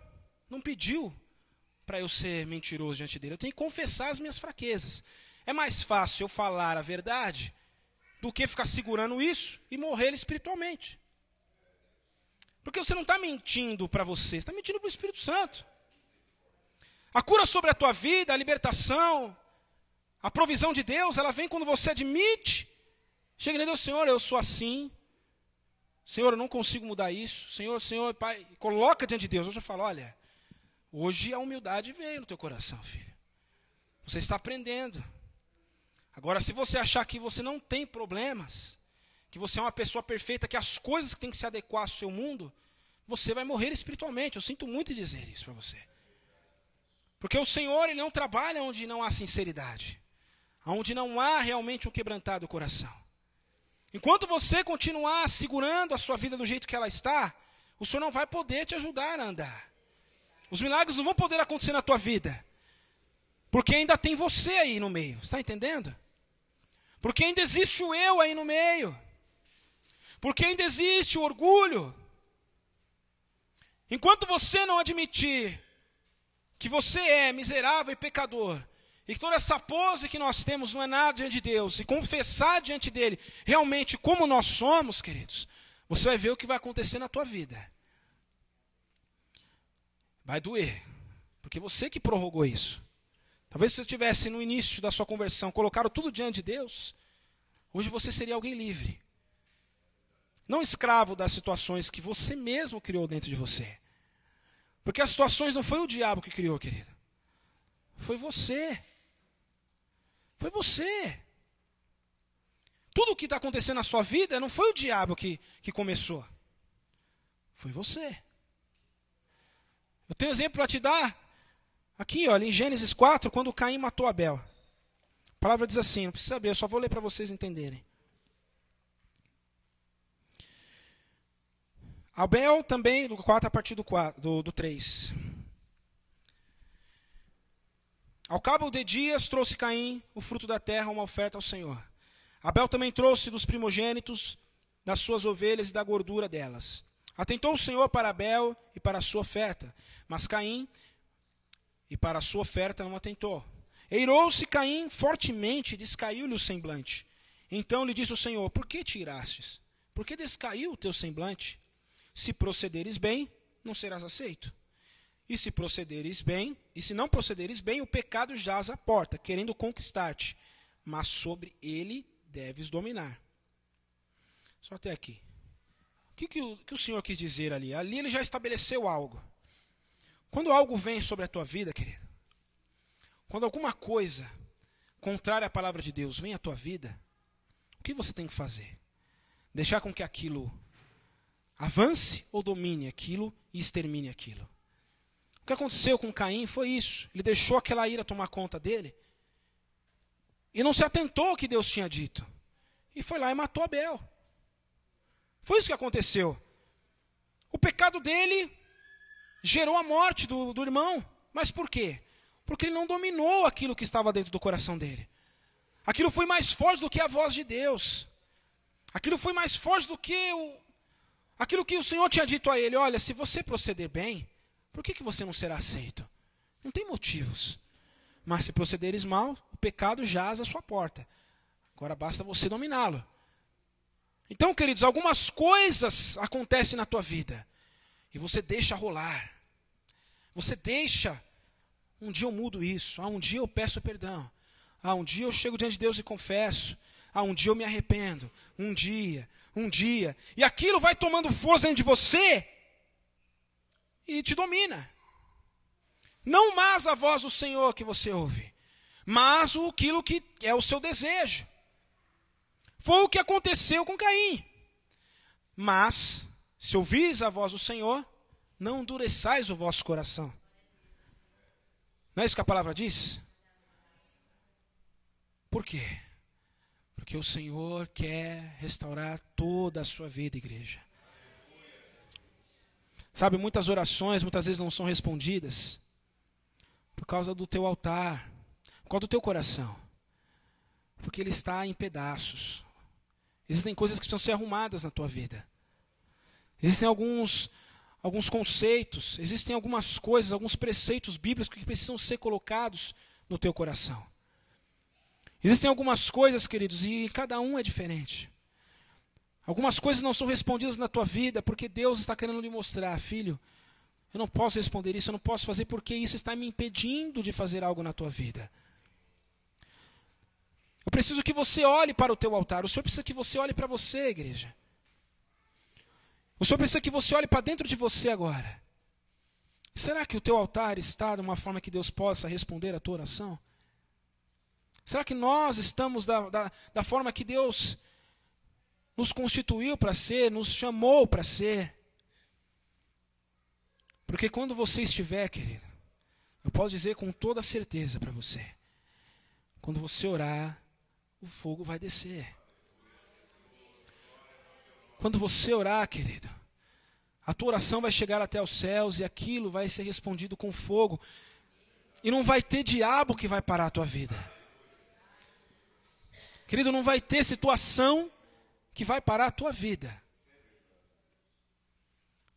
não pediu para eu ser mentiroso diante dele. Eu tenho que confessar as minhas fraquezas. É mais fácil eu falar a verdade do que ficar segurando isso e morrer espiritualmente. Porque você não está mentindo para você está mentindo para o Espírito Santo. A cura sobre a tua vida, a libertação, a provisão de Deus, ela vem quando você admite. Chega e diz, Senhor, eu sou assim. Senhor, eu não consigo mudar isso. Senhor, Pai, coloca diante de Deus. Hoje eu falo, olha, hoje a humildade veio no teu coração, filho. Você está aprendendo. Agora, se você achar que você não tem problemas, que você é uma pessoa perfeita, que as coisas que têm que se adequar ao seu mundo, você vai morrer espiritualmente. Eu sinto muito dizer isso para você. Porque o Senhor, Ele não trabalha onde não há sinceridade. Onde não há realmente um quebrantado coração. Enquanto você continuar segurando a sua vida do jeito que ela está, o Senhor não vai poder te ajudar a andar. Os milagres não vão poder acontecer na tua vida. Porque ainda tem você aí no meio. Está entendendo? Porque ainda existe o eu aí no meio. Porque ainda existe o orgulho. Enquanto você não admitir que você é miserável e pecador, e que toda essa pose que nós temos não é nada diante de Deus, e confessar diante dele realmente como nós somos, queridos, você vai ver o que vai acontecer na tua vida. Vai doer, porque você que prorrogou isso. Talvez se você tivesse no início da sua conversão colocado tudo diante de Deus, hoje você seria alguém livre. Não escravo das situações que você mesmo criou dentro de você. Porque as situações não foi o diabo que criou, querido. Foi você. Foi você. Tudo o que está acontecendo na sua vida não foi o diabo que começou. Foi você. Eu tenho um exemplo para te dar. Aqui, olha, em Gênesis 4, quando Caim matou Abel. A palavra diz assim, não precisa abrir, eu só vou ler para vocês entenderem. Abel também, do 4 a partir do 3. Ao cabo de dias trouxe Caim, o fruto da terra, uma oferta ao Senhor. Abel também trouxe dos primogênitos das suas ovelhas e da gordura delas. Atentou o Senhor para Abel e para a sua oferta, mas Caim e para a sua oferta não atentou. Eirou-se Caim fortemente e descaiu-lhe o semblante. Então lhe disse o Senhor, por que te irastes? Por que descaiu o teu semblante? Se procederes bem, não serás aceito. E se procederes bem, e se não procederes bem, o pecado jaz à porta, querendo conquistar-te, mas sobre ele deves dominar. Só até aqui. O que o Senhor quis dizer ali? Ali ele já estabeleceu algo. Quando algo vem sobre a tua vida, querido, quando alguma coisa contrária à palavra de Deus vem à tua vida, o que você tem que fazer? Deixar com que aquilo avance ou domine aquilo e extermine aquilo? O que aconteceu com Caim foi isso. Ele deixou aquela ira tomar conta dele e não se atentou ao que Deus tinha dito. E foi lá e matou Abel. Foi isso que aconteceu. O pecado dele gerou a morte do irmão. Mas por quê? Porque ele não dominou aquilo que estava dentro do coração dele. Aquilo foi mais forte do que a voz de Deus. Aquilo foi mais forte do que aquilo que o Senhor tinha dito a ele. Olha, se você proceder bem, por que você não será aceito? Não tem motivos. Mas se procederes mal, o pecado jaz à sua porta. Agora basta você dominá-lo. Então, queridos, algumas coisas acontecem na tua vida. E você deixa rolar. Você deixa, um dia eu mudo isso. Um dia eu peço perdão. Um dia eu chego diante de Deus e confesso. Um dia eu me arrependo. Um dia. E aquilo vai tomando força dentro de você e te domina. Não mais a voz do Senhor que você ouve, mas aquilo que é o seu desejo. Foi o que aconteceu com Caim. Mas, se ouvis a voz do Senhor, não endureçais o vosso coração. Não é isso que a palavra diz? Por quê? Porque o Senhor quer restaurar toda a sua vida, igreja. Sabe, muitas orações muitas vezes não são respondidas por causa do teu altar, por causa do teu coração. Porque ele está em pedaços. Existem coisas que precisam ser arrumadas na tua vida. Existem alguns conceitos, existem algumas coisas, alguns preceitos bíblicos que precisam ser colocados no teu coração. Existem algumas coisas, queridos, e cada um é diferente. Algumas coisas não são respondidas na tua vida porque Deus está querendo lhe mostrar, filho, eu não posso responder isso, eu não posso fazer porque isso está me impedindo de fazer algo na tua vida. Eu preciso que você olhe para o teu altar, o Senhor precisa que você olhe para você, igreja. O Senhor precisa que você olhe para dentro de você agora. Será que o teu altar está de uma forma que Deus possa responder a tua oração? Será que nós estamos da forma que Deus nos constituiu para ser, nos chamou para ser? Porque quando você estiver, querido, eu posso dizer com toda certeza para você, quando você orar, o fogo vai descer. Quando você orar, querido, a tua oração vai chegar até os céus e aquilo vai ser respondido com fogo. E não vai ter diabo que vai parar a tua vida. Querido, não vai ter situação que vai parar a tua vida.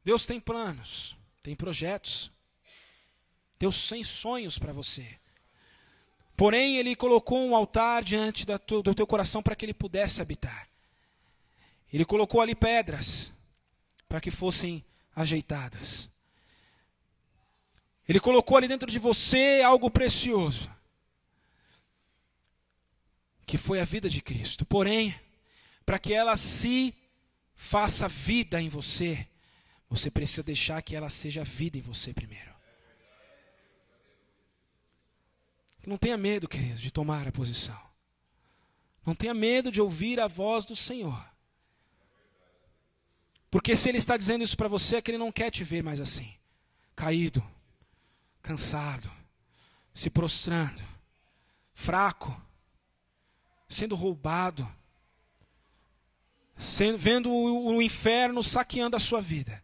Deus tem planos, tem projetos. Deus tem sonhos para você. Porém, Ele colocou um altar diante do teu coração para que Ele pudesse habitar. Ele colocou ali pedras para que fossem ajeitadas. Ele colocou ali dentro de você algo precioso, que foi a vida de Cristo. Porém, para que ela se faça vida em você, você precisa deixar que ela seja vida em você primeiro. Não tenha medo, querido, de tomar a posição. Não tenha medo de ouvir a voz do Senhor. Porque se Ele está dizendo isso para você, é que Ele não quer te ver mais assim. Caído, cansado, se prostrando, fraco, sendo roubado, vendo o inferno saqueando a sua vida.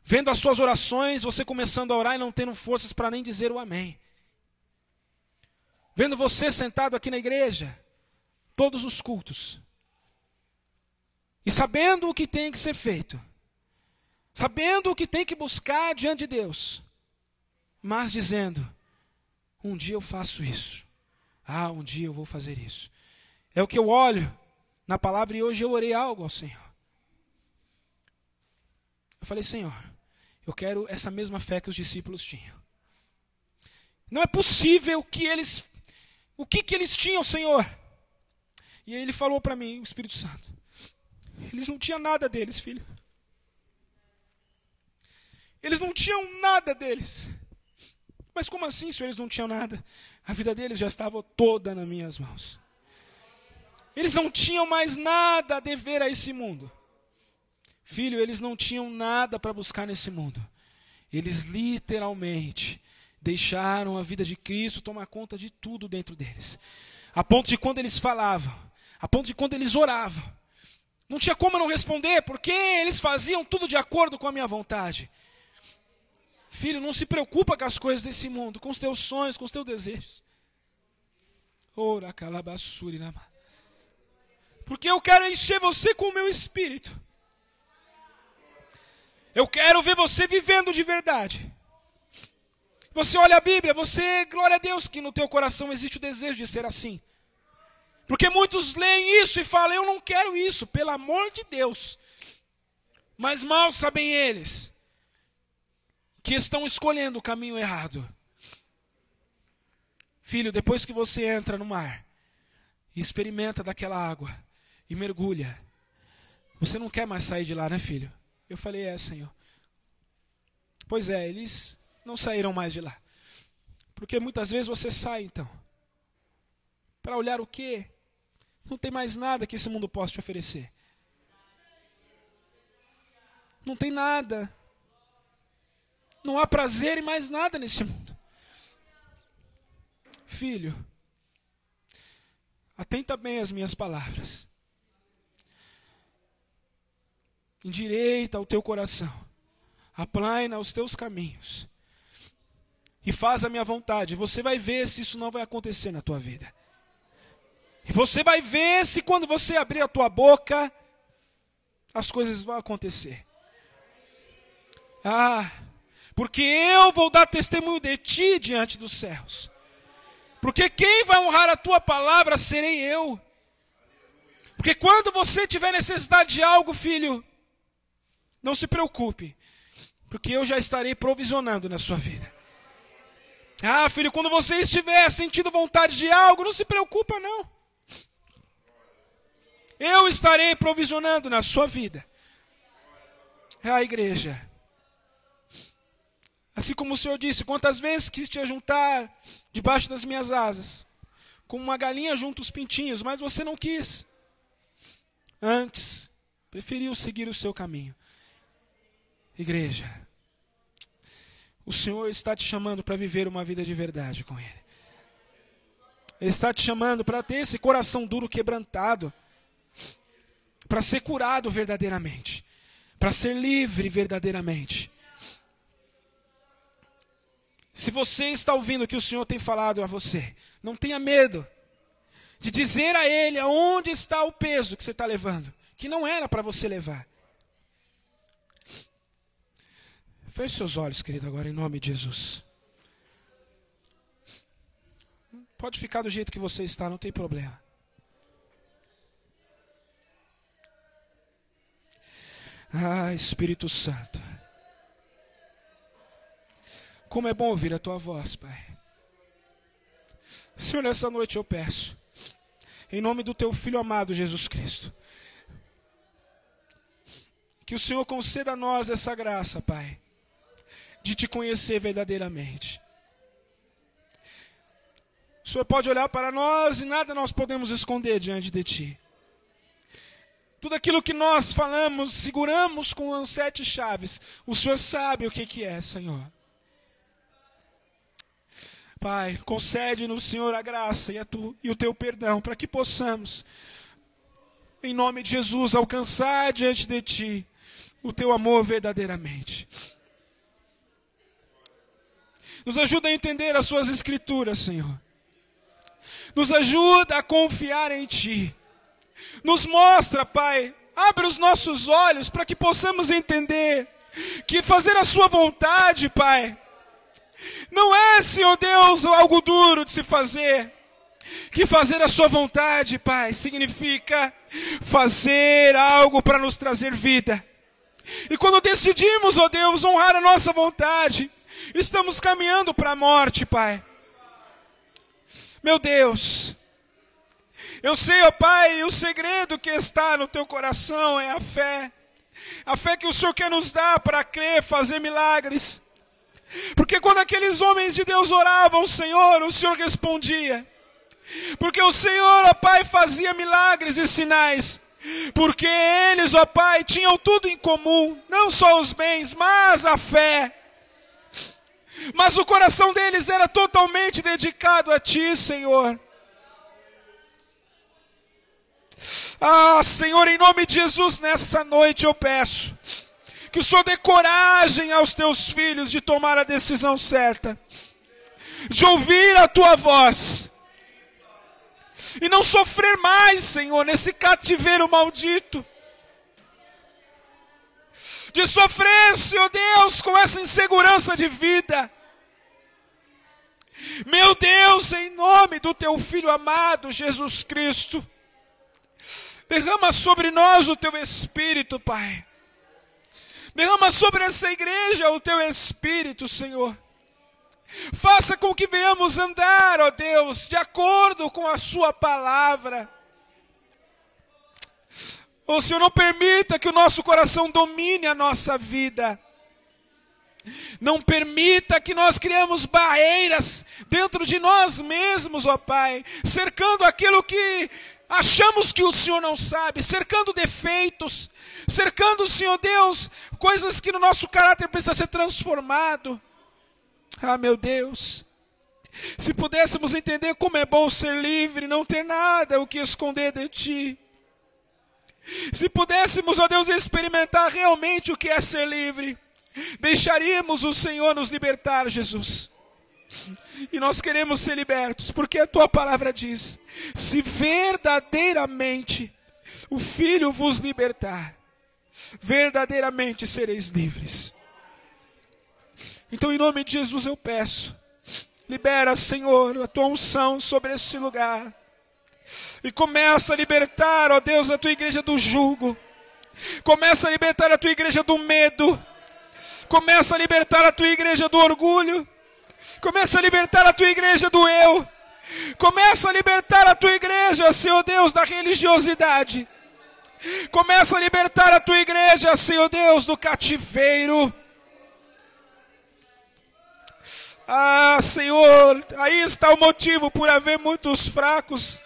Vendo as suas orações, você começando a orar e não tendo forças para nem dizer o amém. Vendo você sentado aqui na igreja, todos os cultos, e sabendo o que tem que ser feito, sabendo o que tem que buscar diante de Deus, mas dizendo, um dia eu faço isso, um dia eu vou fazer isso. É o que eu olho na palavra e hoje eu orei algo ao Senhor. Eu falei, Senhor, eu quero essa mesma fé que os discípulos tinham. Não é possível que eles... O que eles tinham, Senhor? E aí Ele falou para mim, o Espírito Santo, eles não tinham nada deles, filho. Eles não tinham nada deles. Mas como assim, Senhor, eles não tinham nada? A vida deles já estava toda nas minhas mãos. Eles não tinham mais nada a dever a esse mundo. Filho, eles não tinham nada para buscar nesse mundo. Eles literalmente deixaram a vida de Cristo tomar conta de tudo dentro deles. A ponto de quando eles falavam, a ponto de quando eles oravam, não tinha como eu não responder, porque eles faziam tudo de acordo com a minha vontade. Filho, não se preocupa com as coisas desse mundo, com os teus sonhos, com os teus desejos. Ora, calabassuri, nama. Porque eu quero encher você com o meu espírito. Eu quero ver você vivendo de verdade. Você olha a Bíblia, glória a Deus que no teu coração existe o desejo de ser assim. Porque muitos leem isso e falam, eu não quero isso, pelo amor de Deus. Mas mal sabem eles que estão escolhendo o caminho errado. Filho, depois que você entra no mar e experimenta daquela água e mergulha, você não quer mais sair de lá, né, filho? Eu falei, Senhor. Pois é, eles não saíram mais de lá. Porque muitas vezes você sai, então, para olhar o quê? Não tem mais nada que esse mundo possa te oferecer. Não tem nada. Não há prazer em mais nada nesse mundo. Filho, atenta bem às minhas palavras. Endireita o teu coração. Aplaina os teus caminhos. E faz a minha vontade. Você vai ver se isso não vai acontecer na tua vida. E você vai ver se quando você abrir a tua boca, as coisas vão acontecer. Porque eu vou dar testemunho de ti diante dos céus. Porque quem vai honrar a tua palavra serei eu. Porque quando você tiver necessidade de algo, filho, não se preocupe. Porque eu já estarei provisionando na sua vida. Filho, quando você estiver sentindo vontade de algo, não se preocupa não. Eu estarei provisionando na sua vida. Igreja. Assim como o Senhor disse, quantas vezes quis te ajuntar debaixo das minhas asas, como uma galinha junta os pintinhos, mas você não quis. Antes, preferiu seguir o seu caminho. Igreja, o Senhor está te chamando para viver uma vida de verdade com Ele. Ele está te chamando para ter esse coração duro quebrantado, para ser curado verdadeiramente, para ser livre verdadeiramente. Se você está ouvindo o que o Senhor tem falado a você, não tenha medo de dizer a Ele aonde está o peso que você está levando, que não era para você levar. Feche seus olhos, querido, agora em nome de Jesus. Pode ficar do jeito que você está, não tem problema. Espírito Santo. Como é bom ouvir a tua voz, Pai. Senhor, nessa noite eu peço, em nome do teu Filho amado Jesus Cristo, que o Senhor conceda a nós essa graça, Pai, de te conhecer verdadeiramente. O Senhor pode olhar para nós e nada nós podemos esconder diante de ti. Tudo aquilo que nós falamos, seguramos com as 7 chaves. O Senhor sabe o que é, Senhor. Pai, concede-nos, Senhor, a graça e o teu perdão, para que possamos, em nome de Jesus, alcançar diante de ti o teu amor verdadeiramente. Nos ajuda a entender as suas escrituras, Senhor. Nos ajuda a confiar em ti. Nos mostra, Pai, abre os nossos olhos para que possamos entender que fazer a sua vontade, Pai, não é, Senhor Deus, algo duro de se fazer. Que fazer a sua vontade, Pai, significa fazer algo para nos trazer vida. E quando decidimos, ó Deus, honrar a nossa vontade, estamos caminhando para a morte, Pai. Meu Deus, eu sei, ó Pai, o segredo que está no teu coração é a fé. A fé que o Senhor quer nos dar para crer, fazer milagres. Porque quando aqueles homens de Deus oravam, Senhor, o Senhor respondia. Porque o Senhor, ó Pai, fazia milagres e sinais. Porque eles, ó Pai, tinham tudo em comum. Não só os bens, mas a fé. Mas o coração deles era totalmente dedicado a Ti, Senhor. Senhor, em nome de Jesus, nessa noite eu peço que o Senhor dê coragem aos teus filhos de tomar a decisão certa, de ouvir a tua voz, e não sofrer mais, Senhor, nesse cativeiro maldito, de sofrer, Senhor Deus, com essa insegurança de vida. Meu Deus, em nome do teu Filho amado, Jesus Cristo, derrama sobre nós o teu Espírito, Pai. Derrama sobre essa igreja o teu Espírito, Senhor. Faça com que venhamos andar, ó Deus, de acordo com a sua palavra. Ó Senhor, não permita que o nosso coração domine a nossa vida. Não permita que nós criemos barreiras dentro de nós mesmos, ó Pai, cercando aquilo que achamos que o Senhor não sabe, cercando defeitos, cercando, Senhor Deus, coisas que no nosso caráter precisa ser transformado. Ah, meu Deus, se pudéssemos entender como é bom ser livre, não ter nada o que esconder de Ti. Se pudéssemos, ó Deus, experimentar realmente o que é ser livre, deixaríamos o Senhor nos libertar, Jesus. E nós queremos ser libertos, porque a Tua palavra diz: se verdadeiramente o Filho vos libertar, verdadeiramente sereis livres. Então, em nome de Jesus eu peço, libera, Senhor, a Tua unção sobre esse lugar. E começa a libertar, ó Deus, a Tua igreja do jugo. Começa a libertar a Tua igreja do medo. Começa a libertar a Tua igreja do orgulho. Começa a libertar a Tua igreja do eu. Começa a libertar a Tua igreja, Senhor Deus, da religiosidade. Começa a libertar a Tua igreja, Senhor Deus, do cativeiro. Ah, Senhor, aí está o motivo por haver muitos fracos.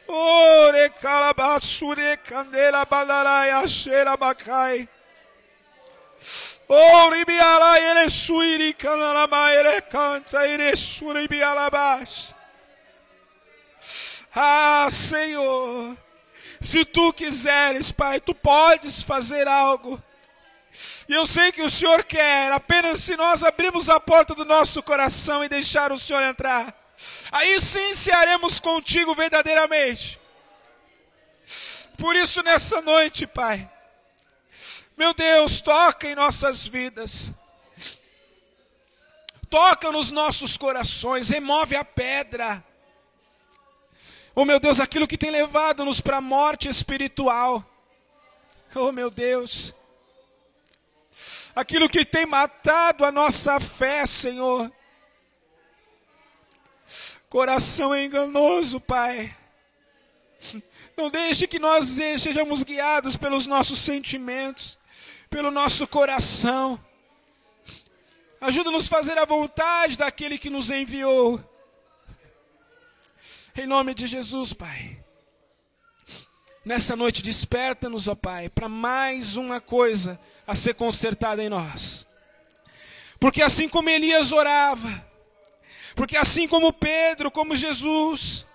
Ore calabasure candela balaraia cheira bacai. Ore biara ele suiri canalama ele canta ele suri biarabas. Ah, Senhor, se Tu quiseres, Pai, Tu podes fazer algo. E eu sei que o Senhor quer, apenas se nós abrirmos a porta do nosso coração e deixar o Senhor entrar. Aí sim cearemos contigo verdadeiramente. Por isso nessa noite, Pai, meu Deus, toca em nossas vidas. Toca nos nossos corações, remove a pedra. Oh meu Deus, aquilo que tem levado-nos para a morte espiritual. Oh meu Deus, aquilo que tem matado a nossa fé, Senhor. Coração enganoso, Pai. Não deixe que nós sejamos guiados pelos nossos sentimentos, pelo nosso coração. Ajuda-nos a fazer a vontade daquele que nos enviou. Em nome de Jesus, Pai. Nessa noite, desperta-nos, ó Pai, para mais uma coisa a ser consertada em nós. Porque assim como Elias orava, porque assim como Pedro, como Jesus,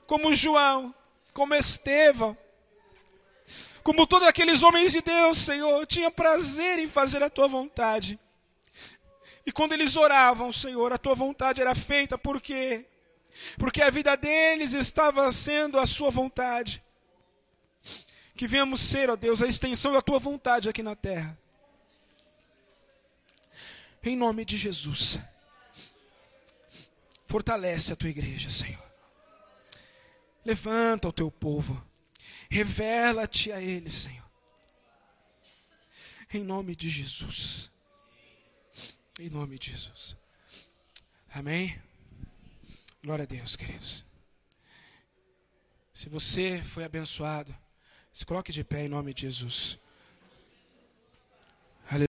como João, como Estevão, como todos aqueles homens de Deus, Senhor, tinha prazer em fazer a Tua vontade. E quando eles oravam, Senhor, a Tua vontade era feita, por quê? Porque a vida deles estava sendo a Sua vontade. Que venhamos ser, ó Deus, a extensão da Tua vontade aqui na terra. Em nome de Jesus. Fortalece a Tua igreja, Senhor. Levanta o Teu povo. Revela-te a eles, Senhor. Em nome de Jesus. Em nome de Jesus. Amém? Glória a Deus, queridos. Se você foi abençoado, se coloque de pé em nome de Jesus.